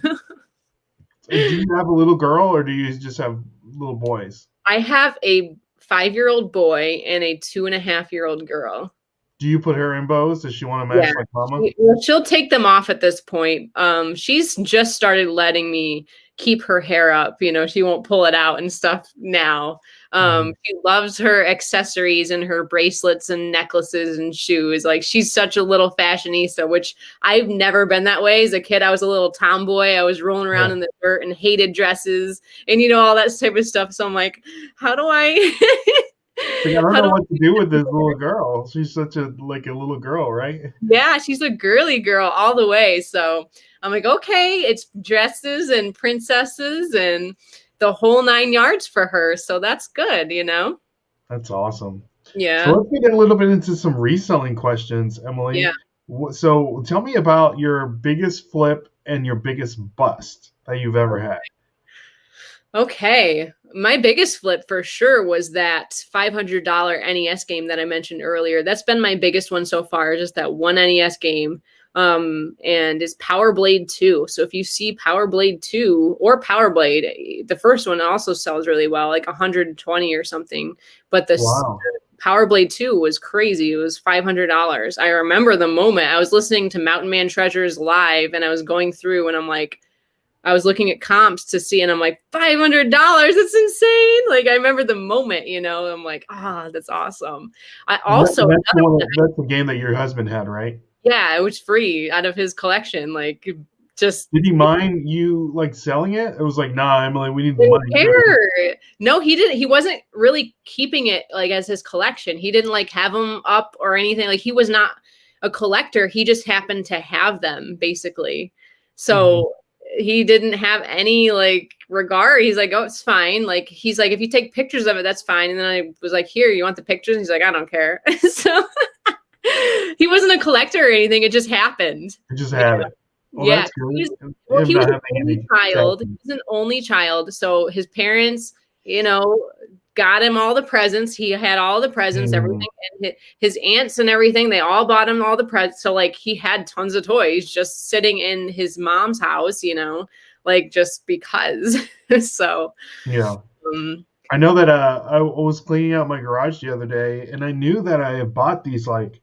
And do you have a little girl or do you just have little boys? I have a 5-year-old boy and a 2.5-year-old girl. Do you put her in bows? Does she want to Yeah. match like mama? She'll take them off at this point. She's just started letting me keep her hair up. She won't pull it out and stuff now. Mhm. She loves her accessories and her bracelets and necklaces and shoes. Like she's such a little fashionista, which I've never been that way. As a kid, I was a little tomboy. I was rolling around Yeah. in the dirt and hated dresses and all that type of stuff. So I'm like, how do I Like I don't how know do what to do with this little girl. She's such a little girl, right? Yeah, she's a girly girl all the way. So I'm like, okay, it's dresses and princesses and the whole 9 yards for her. So that's good. That's awesome. So Yeah. let's get a little bit into some reselling questions, Yeah. Emily. So tell me about your biggest flip and your biggest bust that you've ever had. Okay. My biggest flip for sure was that $500 NES game that I mentioned earlier. That's been my biggest one so far, just that one NES game. And is Power Blade 2. So if you see Power Blade 2 or Power Blade, the first one also sells really well, like 120 or something. But the Wow. Power Blade 2 was crazy. It was $500. I remember the moment I was listening to Mountain Man Treasures live and I was going through and I'm like, I was looking at comps to see, and I'm like, $500. That's insane. Like, I remember the moment, I'm like, that's awesome. I also, That's the another one, that's the game that your husband had, right? yeah, it was free out of his collection. Like, just Did he mind you like selling it? It was like, nah, Emily, we need the didn't money. care. No, he didn't. He wasn't really keeping it like as his collection. He didn't like have them up or anything. Like, he was not a collector. He just happened to have them, basically. Mhm. So he didn't have any like regard. He's like, oh, it's fine. Like he's like, if you take pictures of it, that's fine. And then I was like, here, you want the pictures? And he's like, I don't care. So he wasn't a collector or anything. It just happened. I just Yeah. had it. Well, Yeah. that's good. Well, Him he was not an having only any child. He attachment. was an only child. So his parents, you know, got him all the presents. He had all the presents, Mm. everything. And his aunts and everything, they all bought him all the presents. So, like, he had tons of toys just sitting in his mom's house, like just because. So, Yeah. um, I know that I was cleaning out my garage the other day, and I knew that I had bought these like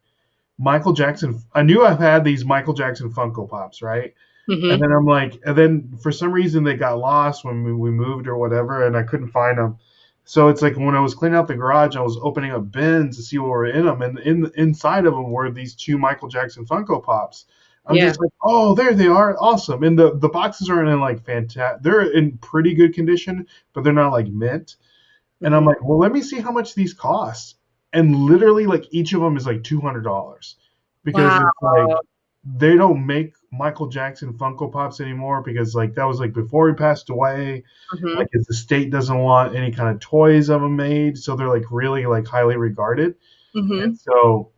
Michael Jackson. I knew I've had these Michael Jackson Funko Pops, right? And mhm. then I'm like, and then for some reason they got lost when we moved or whatever, and I couldn't find them. So it's like when I was cleaning out the garage, I was opening up bins to see what were in them, and inside of them were these two Michael Jackson Funko Pops. I'm Yeah. just like, oh, there they are, awesome. And the boxes aren't in like fantastic. They're in pretty good condition, but they're not like mint. And I'm Mhm. like, well, let me see how much these cost. And literally, like each of them is like $200 because Wow. it's like they don't make Michael Jackson Funko Pops anymore because like that was like before he passed away. Like Mhm. his estate doesn't want any kind of toys of him made, so they're like really like highly regarded. And Mhm. so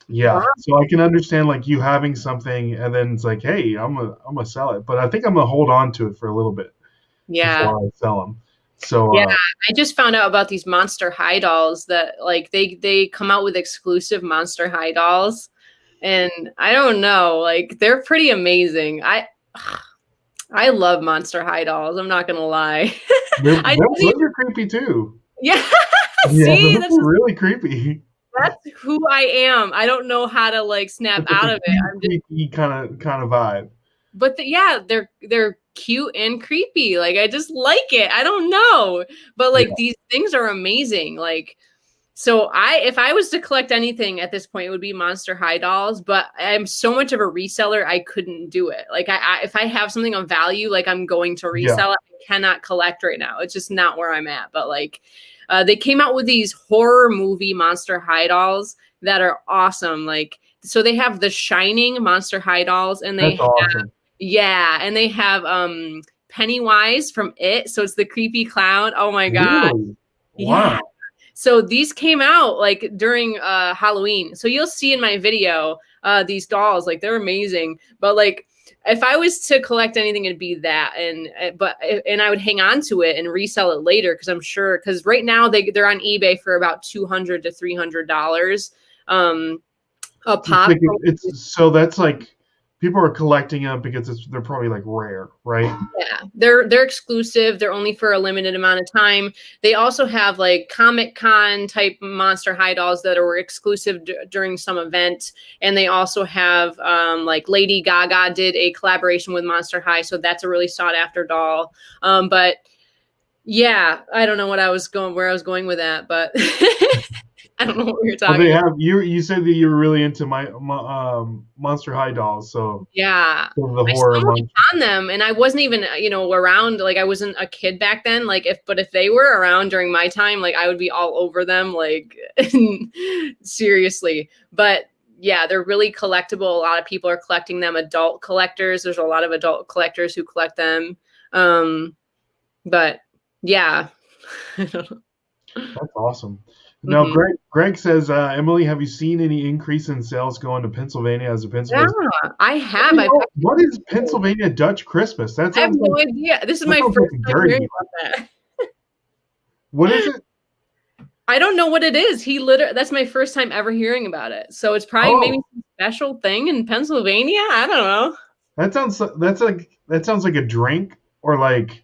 yeah, Wow. so I can understand like you having something and then it's like, hey, I'm gonna sell it, but I think I'm gonna hold on to it for a little bit Yeah. before I sell them. So Yeah, I just found out about these Monster High dolls that like they come out with exclusive Monster High dolls, and I don't know, like they're pretty amazing. I love Monster High dolls. I'm not gonna lie. I didn't those even, are creepy too. yeah. Yeah, See, those are really creepy. that's who I am. I don't know how to like snap It's like out a of it. cute, I'm just, creepy kind of vibe. but yeah, they're cute and creepy. Like I just like it. I don't know, but Yeah, like these things are amazing. Like so, if I was to collect anything at this point, it would be Monster High dolls. But I'm so much of a reseller, I couldn't do it. Like if I have something of value, like I'm going to yeah. resell it. I cannot collect right now. It's just not where I'm at. But like, they came out with these horror movie Monster High dolls that are awesome. Like, so they have the Shining Monster High dolls, and That's awesome. yeah, and they have Pennywise from It. So it's the creepy clown. Oh my God. Really? Yeah. Wow. So these came out like during Halloween. So you'll see in my video these dolls, like they're amazing. But like if I was to collect anything, it'd be that, and I would hang on to it and resell it later because I'm sure because right now they're on eBay for about $200 to $300 a pop. So that's like people are collecting them because they're probably like rare, right? Yeah, they're exclusive. They're only for a limited amount of time. They also have like Comic Con type Monster High dolls that are exclusive during some event, and they also have like Lady Gaga did a collaboration with Monster High, so that's a really sought after doll. But yeah, I don't know where I was going with that, but I don't know what we were Well, talking they about. have you said that you were really into my Monster High dolls, so Yeah. the I horror stumbled monster. upon them and I wasn't even, around, like I wasn't a kid back then. Like if they were around during my time, like I would be all over them, like seriously. But yeah, they're really collectible. A lot of people are collecting them, adult collectors. There's a lot of adult collectors who collect them. But yeah. That's awesome. Now, Mhm. Greg says, Emily, have you seen any increase in sales going to Pennsylvania as a Yeah, Pennsylvania? I have. What is Pennsylvania Dutch Christmas? I have no idea. This is That my sounds like first a time dirty. hearing about that. What is it? I don't know what it is. That's my first time ever hearing about it. So it's probably maybe some special thing in Pennsylvania. I don't know. That sounds like a drink or like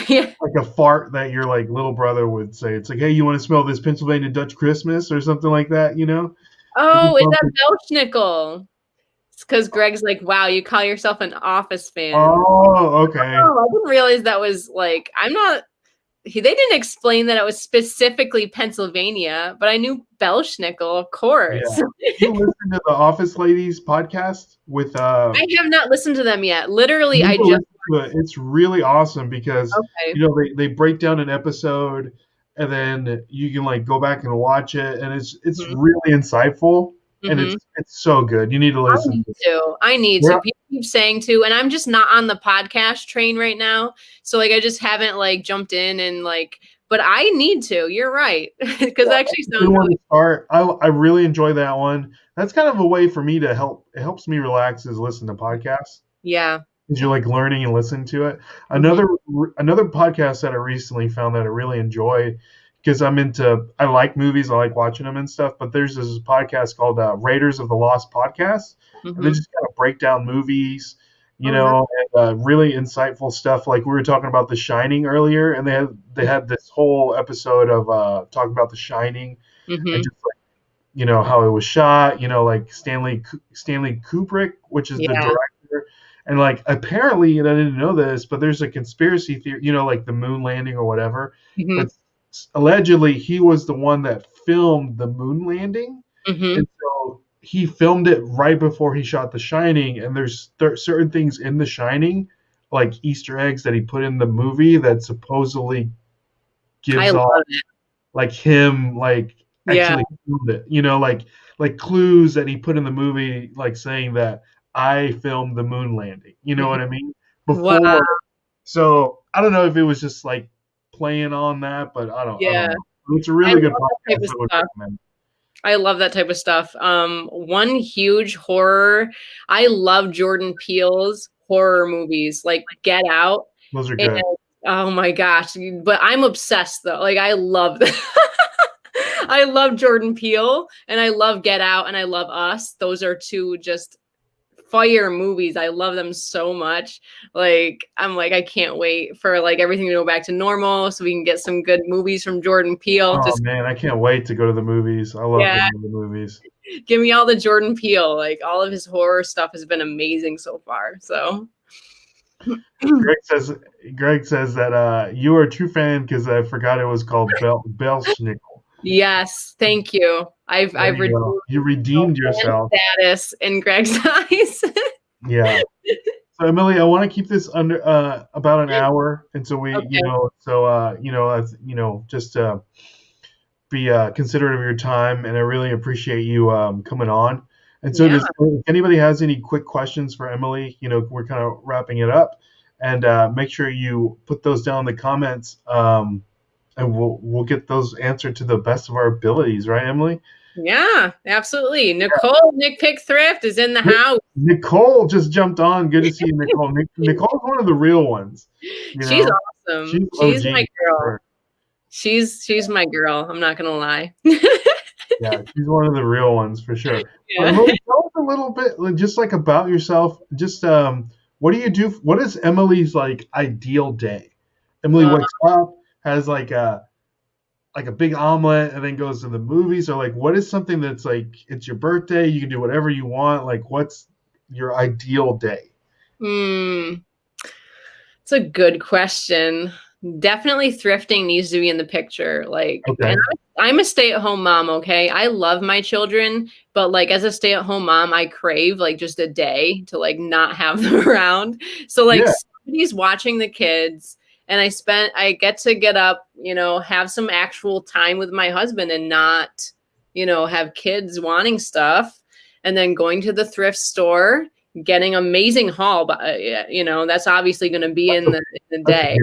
Yeah. a fart that your like little brother would say. It's like, hey, you want to smell this Pennsylvania Dutch Christmas or something like that, you know? Oh, is that Belschnickel? It's because Greg's like, wow, you call yourself an Office fan. Oh, okay. Oh, I didn't realize that was like, they didn't explain that it was specifically Pennsylvania, but I knew Belschnickel, of course. Yeah. You listen to the Office Ladies podcast with I have not listened to them yet. Literally, I just. listen to it. It's really awesome because Okay. they break down an episode and then you can like go back and watch it and it's Mhm. really insightful and Mhm. it's so good. You need to listen to it. I need Yeah. to. People keep saying to, and I'm just not on the podcast train right now. So like I just haven't like jumped in and like, but I need to. You're right. Because Yeah, actually good sounds one really to start. I really enjoy that one. That's kind of a way for me to it helps me relax is listen to podcasts. yeah. Because you're like learning and listening to it. Mhm. Another podcast that I recently found that I really enjoy because I like movies, I like watching them and stuff. But there's this podcast called Raiders of the Lost Podcast, and they Mhm. just kind of break down movies, Oh, wow. and really insightful stuff. Like we were talking about The Shining earlier, and they had this whole episode of talking about The Shining and Mhm. just like how it was shot, like Stanley Kubrick, which is the Yeah. director. And like apparently, and I didn't know this, but there's a conspiracy theory, like the moon landing or whatever. But Mhm. allegedly, he was the one that filmed the moon landing, and Mhm. so he filmed it right before he shot The Shining. And there's certain things in The Shining, like Easter eggs that he put in the movie that supposedly I gives love off it. like him like Yeah. actually filmed it, like clues that he put in the movie, like saying that I filmed the moon landing. You know Mhm. what I mean? Wow. Before, so I don't know if it was just like playing on that, but I don't Yeah. know. It's a I really good love that type podcast. of I would stuff. recommend. I love that type of stuff. One huge horror. I love Jordan Peele's horror movies, like Get Out. Those are And good. Oh my gosh. But I'm obsessed though. Like I love I love Jordan Peele and I love Get Out and I love Us. Those are two just fire movies. I love them so much. Like I'm like I can't wait for like everything to go back to normal so we can get some good movies from Jordan Peele. Oh Just man, I can't wait to go to the movies. I love yeah, going to the movies. give me all the Jordan Peele. Like all of his horror stuff has been amazing so far. So Greg says Greg says that you are a true fan because I forgot it was called Belschnickel. yes, thank you. I've There you go. redeemed You redeemed yourself. status in Greg's eyes. Yeah. So Emily, I want to keep this under about an hour, and so we, Okay. just be considerate of your time, and I really appreciate you coming on. And so, Yeah. if anybody has any quick questions for Emily, we're kind of wrapping it up, and make sure you put those down in the comments, and we'll get those answered to the best of our abilities, right, Emily? Yeah, absolutely. Nicole, Nick Pick Thrift is in the house. Nicole just jumped on. Good to see you, Nicole. Nicole's one of the real ones. She's awesome. She's OG my girl. for She's my girl. I'm not gonna lie. Yeah, she's one of the real ones for sure. Yeah. But Emily, tell us a little bit, just like about yourself. Just what do you do? What is Emily's like ideal day? Emily wakes up, has like a big omelet, and then goes to the movies. Or like, what is something that's like it's your birthday? You can do whatever you want. Like, what's your ideal day? It's a good question. Definitely thrifting needs to be in the picture. Like, Okay. and I'm a stay-at-home mom, okay? I love my children, but like as a stay-at-home mom, I crave like just a day to like not have them around. So like somebody's watching the kids and I get to get up, have some actual time with my husband and not, have kids wanting stuff and then going to the thrift store, getting amazing haul, but that's obviously going to be in the day.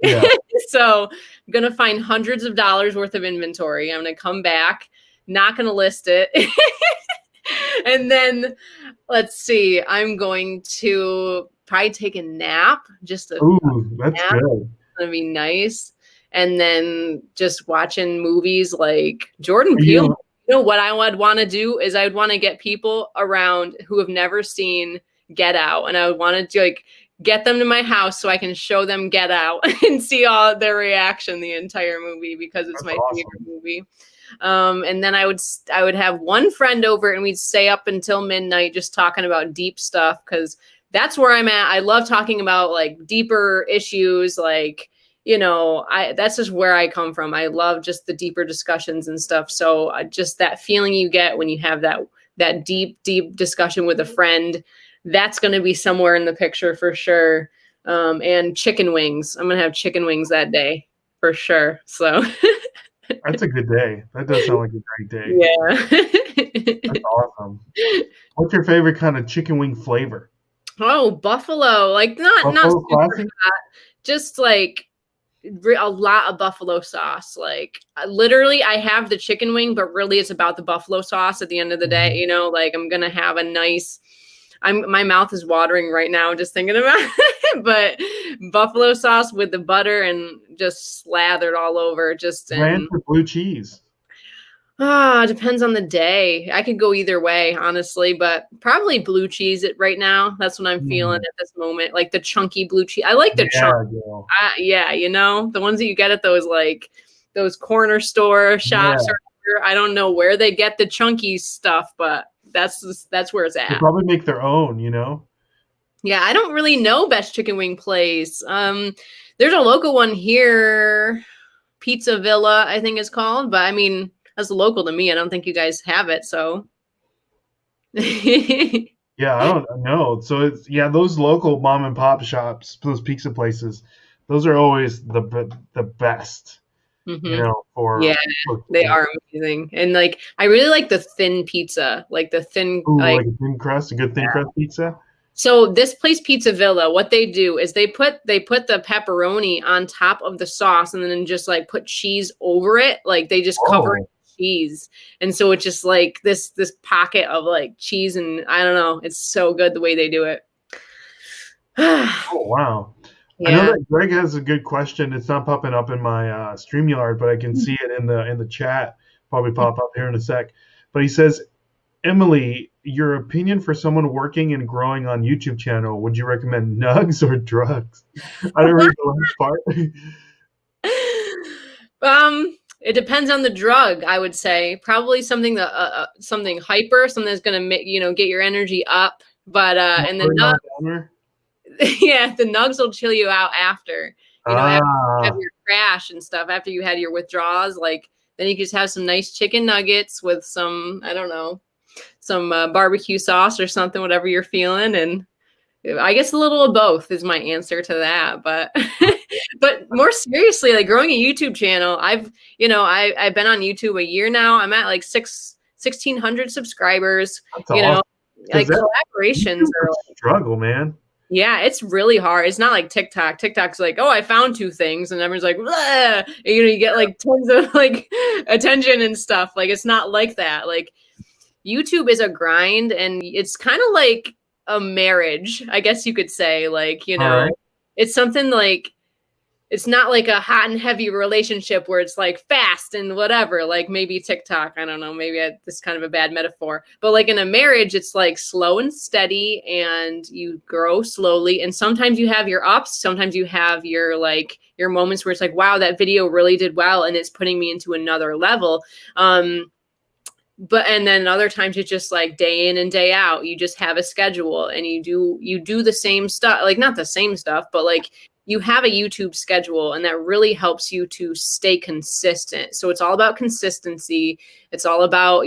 Yeah. So I'm going to find hundreds of dollars worth of inventory. I'm going to come back, not going to list it. And then let's see, I'm going to probably take a nap. Just a that's nap. good. It's going to be nice. And then just watching movies like Jordan Peele. What I would want to do is I would want to get people around who have never seen Get Out. And I would want to like get them to my house so I can show them Get Out and see all their reaction the entire movie because it's my favorite movie. And then I would have one friend over and we'd stay up until midnight just talking about deep stuff because that's where I'm at. I love talking about like deeper issues, like, that's just where I come from. I love just the deeper discussions and stuff. So just that feeling you get when you have that deep discussion with a friend, that's going to be somewhere in the picture for sure. And chicken wings. I'm going to have chicken wings that day for sure. So that's a good day. That does sound like a great day. Yeah. That's awesome. What's your favorite kind of chicken wing flavor? Oh, buffalo. Like not super hot, just like a lot of buffalo sauce. Like literally I have the chicken wing, but really it's about the buffalo sauce at the end of the day. Like I'm going to have a nice, my mouth is watering right now just thinking about it, but buffalo sauce with the butter and just slathered all over. Just ranch or blue cheese? Depends on the day. I could go either way, honestly, but probably blue cheese right now. That's what I'm feeling at this moment. Like the chunky blue cheese. I like the chunk. The ones that you get at those corner store shops or whatever. I don't know where they get the chunky stuff, but that's where it's at. They probably make their own, Yeah, I don't really know best chicken wing place. There's a local one here, Pizza Villa, I think it's called, but I mean, that's local to me. I don't think you guys have it, so. Yeah, I don't know. So it's those local mom and pop shops, those pizza places, those are always the best. They are amazing. And like I really like the thin pizza, like the thin like a thin crust, a good thin crust pizza. So this place, Pizza Villa, what they do is they put the pepperoni on top of the sauce and then just like put cheese over it. Like they just cover it with cheese. And so it's just like this pocket of like cheese, and I don't know, it's so good the way they do it. Oh wow. I know Yeah. that Greg has a good question. It's not popping up in my StreamYard, but I can see it in the chat. Probably pop up here in a sec. But he says, Emily, your opinion for someone working and growing on YouTube channel, would you recommend nugs or drugs? I didn't read the last part. It depends on the drug, I would say. Probably something that something hyper, something that's gonna make get your energy up. But and the Bring on nugs, downer. yeah, the nugs will chill you out after. After you have Ah, your crash and stuff, after you had your withdrawals, like then you can just have some nice chicken nuggets with some, I don't know, some barbecue sauce or something, whatever you're feeling, and I guess a little of both is my answer to that. But but more seriously, like growing a YouTube channel, I've been on YouTube a year now. I'm at like 1,600 subscribers. that's You know, awesome. Because like that collaborations YouTube's are a struggle, man. yeah, it's really hard. It's not like TikTok. TikTok's like, oh, I found two things, and everyone's like, "Bleh." You get like tons of like attention and stuff. Like it's not like that. Like YouTube is a grind, and it's kind of like a marriage, I guess you could say. Like All right. it's something like it's not like a hot and heavy relationship where it's like fast and whatever, like maybe TikTok. I don't know. Maybe this is kind of a bad metaphor, but like in a marriage, it's like slow and steady and you grow slowly. And sometimes you have your ups. Sometimes you have your moments where it's like, wow, that video really did well. And it's putting me into another level. But and then other times it's just like day in and day out. You just have a schedule and you do the same stuff, like not the same stuff, but like you have a YouTube schedule, and that really helps you to stay consistent. So it's all about consistency. It's all about,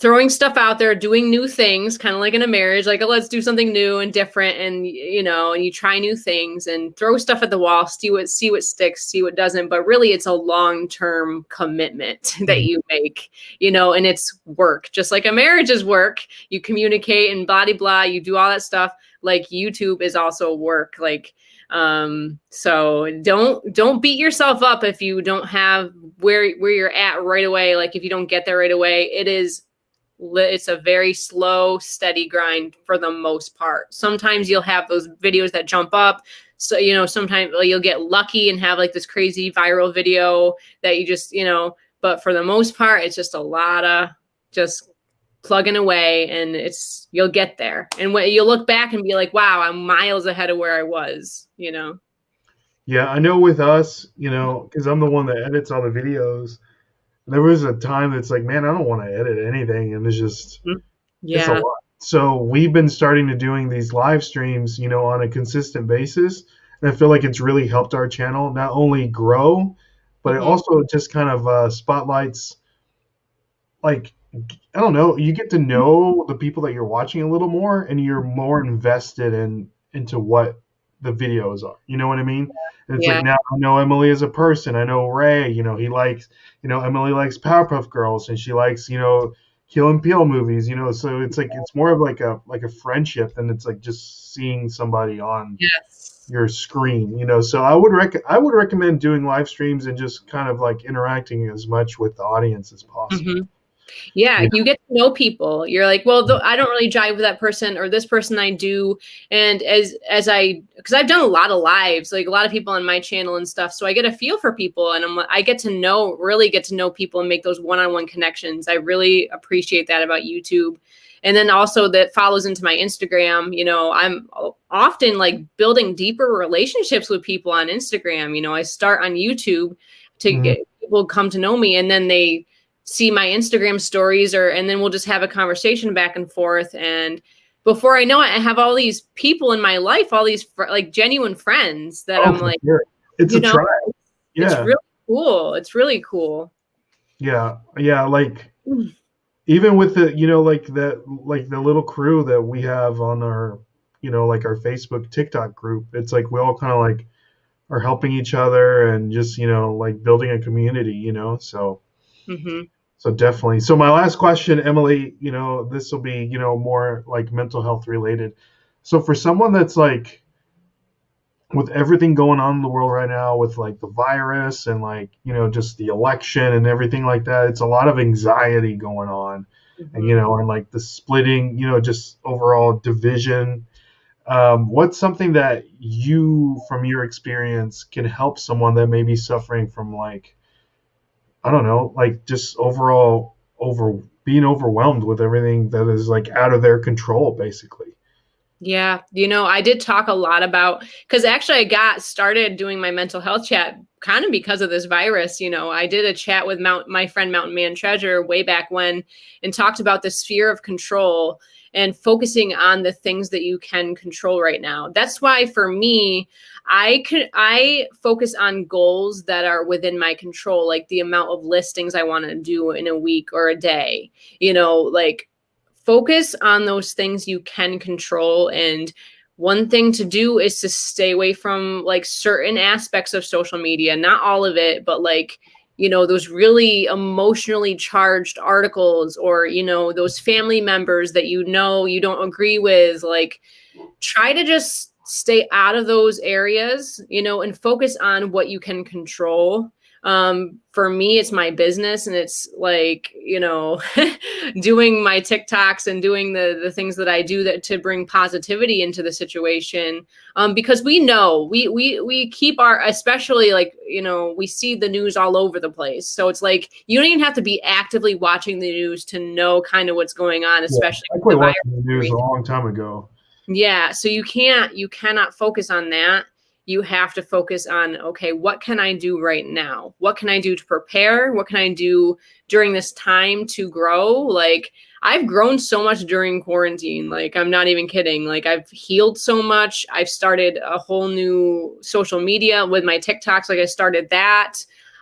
throwing stuff out there, doing new things, kind of like in a marriage, like, oh, let's do something new and different. And, and you try new things and throw stuff at the wall, see what sticks, see what doesn't. But really it's a long-term commitment that you make, and it's work, just like a marriage is work. You communicate and blah, blah, you do all that stuff. Like YouTube is also work. Like, so don't beat yourself up if you don't have where you're at right away. Like if you don't get there right away, it's a very slow, steady grind for the most part. Sometimes you'll have those videos that jump up. So, sometimes you'll get lucky and have like this crazy viral video that you just, but for the most part, it's just a lot of just plugging away, and you'll get there. And when you'll look back and be like, wow, I'm miles ahead of where I was, Yeah, I know with us, because I'm the one that edits all the videos. There was a time that's like, man, I don't want to edit anything, and it's a lot. So we've been starting to doing these live streams, on a consistent basis, and I feel like it's really helped our channel not only grow, but it also just kind of spotlights, like, I don't know, you get to know the people that you're watching a little more, and you're more invested into what the videos are. You know what I mean? And it's like, now I know Emily as a person. I know Ray, he likes, Emily likes Powerpuff Girls, and she likes, Kill and Peele movies, so it's like, it's more of like a friendship than it's like just seeing somebody on your screen, so I would recommend doing live streams and just kind of like interacting as much with the audience as possible. Yeah, you get to know people. You're like, well, I don't really jive with that person, or this person I do. And because I've done a lot of lives, like a lot of people on my channel and stuff, so I get a feel for people, and I really get to know people and make those one-on-one connections. I really appreciate that about YouTube. And then also that follows into my Instagram. I'm often like building deeper relationships with people on Instagram. I start on YouTube to get people come to know me, and then they see my Instagram stories, and then we'll just have a conversation back and forth. And before I know it, I have all these people in my life, all these like genuine friends that I'm like, sure. It's a tribe. Yeah. It's really cool. It's really cool. Yeah. Yeah. Like even with the, like the little crew that we have on our, like our Facebook, TikTok group, it's like, we all kind of like are helping each other and just, like building a community, so. So definitely. So my last question, Emily, this will be, more like mental health related. So for someone that's like, with everything going on in the world right now, with like the virus and like, just the election and everything like that, it's a lot of anxiety going on, and, and like the splitting, just overall division. What's something that you, from your experience, can help someone that may be suffering from, like, I don't know, like just overall being overwhelmed with everything that is like out of their control, basically. Yeah, I did talk a lot about, because actually I got started doing my mental health chat kind of because of this virus. I did a chat with my friend Mountain Man Treasure way back when, and talked about the sphere of control and focusing on the things that you can control right now. That's why for me, I focus on goals that are within my control, like the amount of listings I want to do in a week or a day, like focus on those things you can control. And one thing to do is to stay away from like certain aspects of social media, not all of it, but like, those really emotionally charged articles, or, those family members that you don't agree with. Like, try to just stay out of those areas, and focus on what you can control. For me, it's my business, and it's like, doing my TikToks and doing the things that I do that to bring positivity into the situation. Because we keep our, especially like, we see the news all over the place. So it's like, you don't even have to be actively watching the news to know kind of what's going on, Yeah, especially I with the quit virus watching the and news a everything. long time ago. Yeah. So you cannot focus on that. You have to focus on, okay, what can I do right now? What can I do to prepare? What can I do during this time to grow? Like, I've grown so much during quarantine. Like, I'm not even kidding. Like, I've healed so much. I've started a whole new social media with my TikToks. Like, I started that.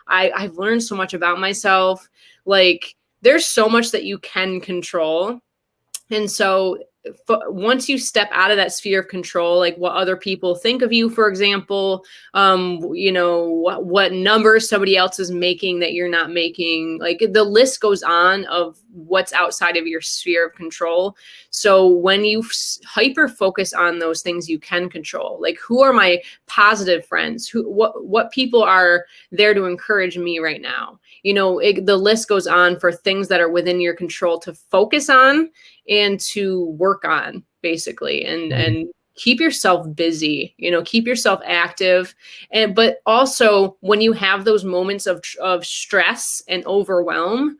I've learned so much about myself. Like, there's so much that you can control. And so once you step out of that sphere of control, like what other people think of you, for example, what numbers somebody else is making that you're not making, like the list goes on of what's outside of your sphere of control. So when you hyper focus on those things you can control, like who are my positive friends, what people are there to encourage me right now, the list goes on for things that are within your control to focus on and to work on, basically, and keep yourself busy, keep yourself active. But also, when you have those moments of stress and overwhelm,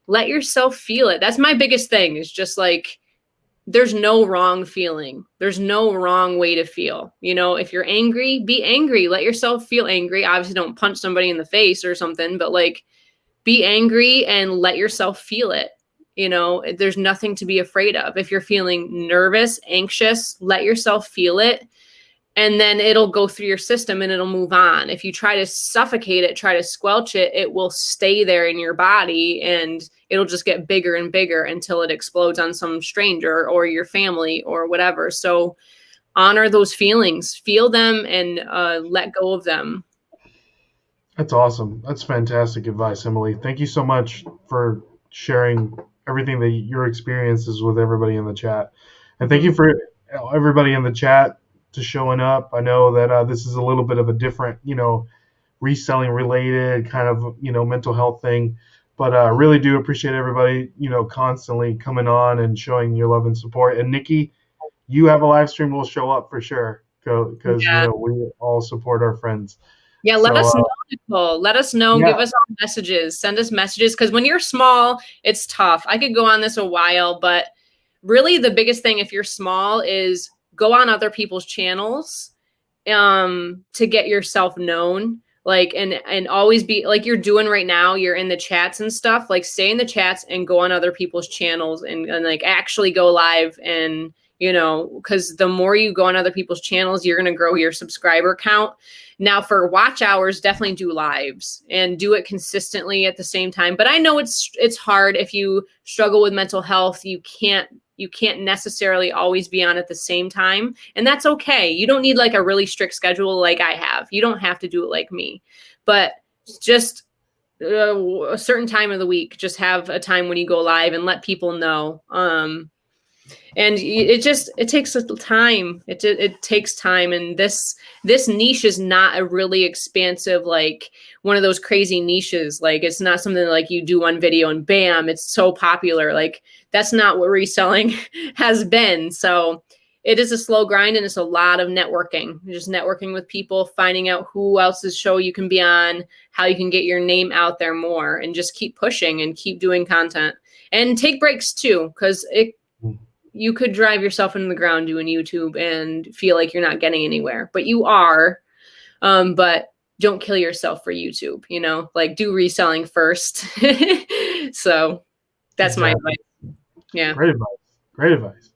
let yourself feel it. That's my biggest thing, is just like, there's no wrong feeling. There's no wrong way to feel. If you're angry, be angry. Let yourself feel angry. Obviously, don't punch somebody in the face or something, but like, be angry and let yourself feel it. There's nothing to be afraid of. If you're feeling nervous, anxious, let yourself feel it, and then it'll go through your system and it'll move on. If you try to suffocate it, try to squelch it, it will stay there in your body, and it'll just get bigger and bigger until it explodes on some stranger or your family or whatever. So honor those feelings, feel them, and let go of them. That's awesome. That's fantastic advice, Emily. Thank you so much for sharing everything that your experiences with everybody in the chat. And thank you for everybody in the chat to showing up. I know that this is a little bit of a different, reselling related kind of, mental health thing. But I really do appreciate everybody, constantly coming on and showing your love and support. And Nikki, you have a live stream, we'll show up for sure, because, Yeah. we all support our friends. Yeah, let us know, Nicole. Let us know. Yeah. Give us all messages. Send us messages, because when you're small, it's tough. I could go on this a while, but really the biggest thing if you're small is go on other people's channels to get yourself known. Like, and always be like you're doing right now. You're in the chats and stuff. Like, stay in the chats and go on other people's channels and like actually go live. And because the more you go on other people's channels, you're going to grow your subscriber count. Now, for watch hours, definitely do lives and do it consistently at the same time. But I know it's hard if you struggle with mental health. You can't necessarily always be on at the same time, and that's okay. You don't need like a really strict schedule like I have. You don't have to do it like me, but just a certain time of the week, just have a time when you go live and let people know. And it takes time. It takes time. And this niche is not a really expansive, like one of those crazy niches. Like, it's not something like you do one video and bam, it's so popular. Like, that's not what reselling has been. So it is a slow grind, and it's a lot of networking. Just networking with people, finding out who else's show you can be on, how you can get your name out there more, and just keep pushing and keep doing content. And take breaks too, because you could drive yourself into the ground doing YouTube and feel like you're not getting anywhere, but you are. But don't kill yourself for YouTube, you know, like do reselling first. So that's my advice. Yeah. Great advice. Great advice.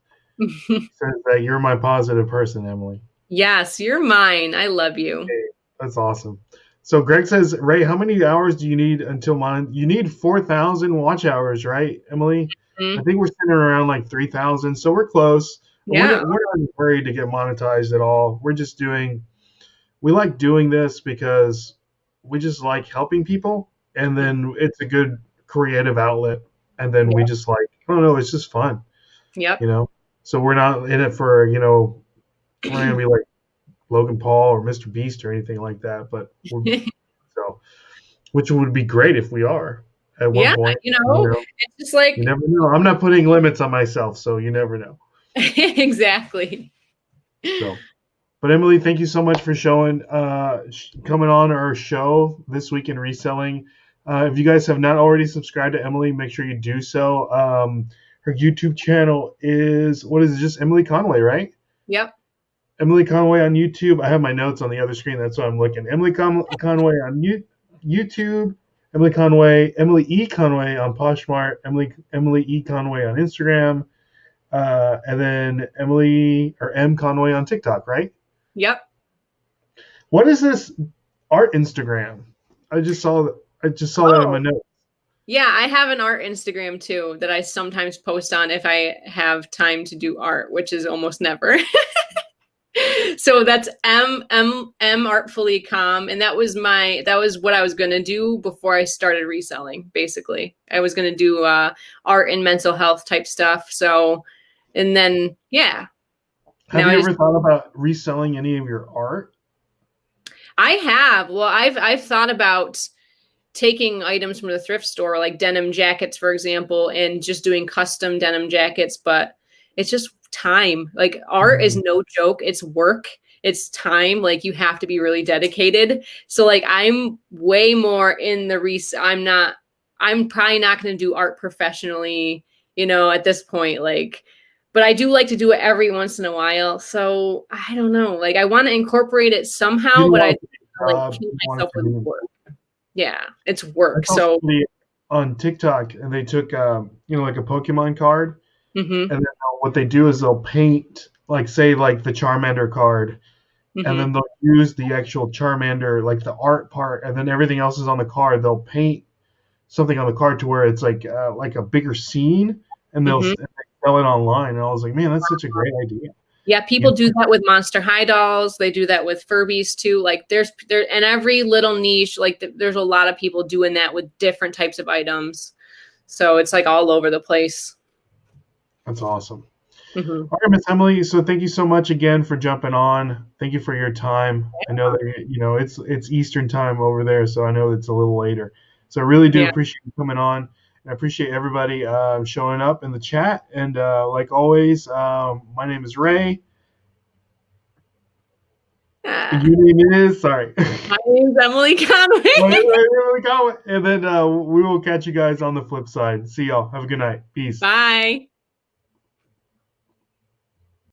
Says that you're my positive person, Emily. Yes, you're mine. I love you. Okay, that's awesome. So Greg says, Ray, how many hours do you need until you need 4,000 watch hours, right, Emily? I think we're sitting around like 3,000. So we're close. Yeah. We're not worried to get monetized at all. We're just we like doing this because we just like helping people. And then it's a good creative outlet. And then we just like, I don't know, it's just fun. Yep. You know? So we're not in it for, you know, we're not gonna be like Logan Paul or Mr. Beast or anything like that. But so, which would be great if we are at one point. You know, it's just like you never know. I'm not putting limits on myself, so you never know. Exactly. So, but Emily, thank you so much for coming on our show this week in reselling. If you guys have not already subscribed to Emily, make sure you do so. Her YouTube channel is, what is it, just Emily Conway, right? Yep. Emily Conway on YouTube. I have my notes on the other screen. That's why I'm looking. Emily Conway on YouTube. Emily Conway, Emily E. Conway on Poshmark. Emily E. Conway on Instagram. And then Emily or M. Conway on TikTok, right? Yep. What is this art Instagram? I just saw that in my notes. Yeah, I have an art Instagram too that I sometimes post on if I have time to do art, which is almost never. So that's M Artfully Com, and that was what I was gonna do before I started reselling. Basically, I was gonna do art and mental health type stuff. So, and then Have you ever thought about reselling any of your art? I have. Well, I've thought about taking items from the thrift store, like denim jackets, for example, and just doing custom denim jackets, but it's just time. Like art is no joke. It's work. It's time. Like you have to be really dedicated. So like I'm way more in the I'm probably not going to do art professionally, you know, at this point, like, but I do like to do it every once in a while. So I don't know, like I want to incorporate it somehow, but I like keep myself with work. Yeah, it's work. So on TikTok, and they took you know, like a Pokemon card, and then what they do is they'll paint, like say like the Charmander card, and then they'll use the actual Charmander, like the art part, and then everything else is on the card. They'll paint something on the card to where it's like a bigger scene, and they'll sell it online. And I was like, man, that's such a great idea. Yeah, people do that with Monster High dolls. They do that with Furbies too. Like there's and every little niche, like there's a lot of people doing that with different types of items. So it's like all over the place. That's awesome. All right, Miss Emily. So thank you so much again for jumping on. Thank you for your time. I know that, you know, it's Eastern time over there, so I know it's a little later. So I really do appreciate you coming on. I appreciate everybody showing up in the chat. And like always, my name is Ray. Your name is, sorry. My name is Emily Conway. And then we will catch you guys on the flip side. See y'all. Have a good night. Peace. Bye.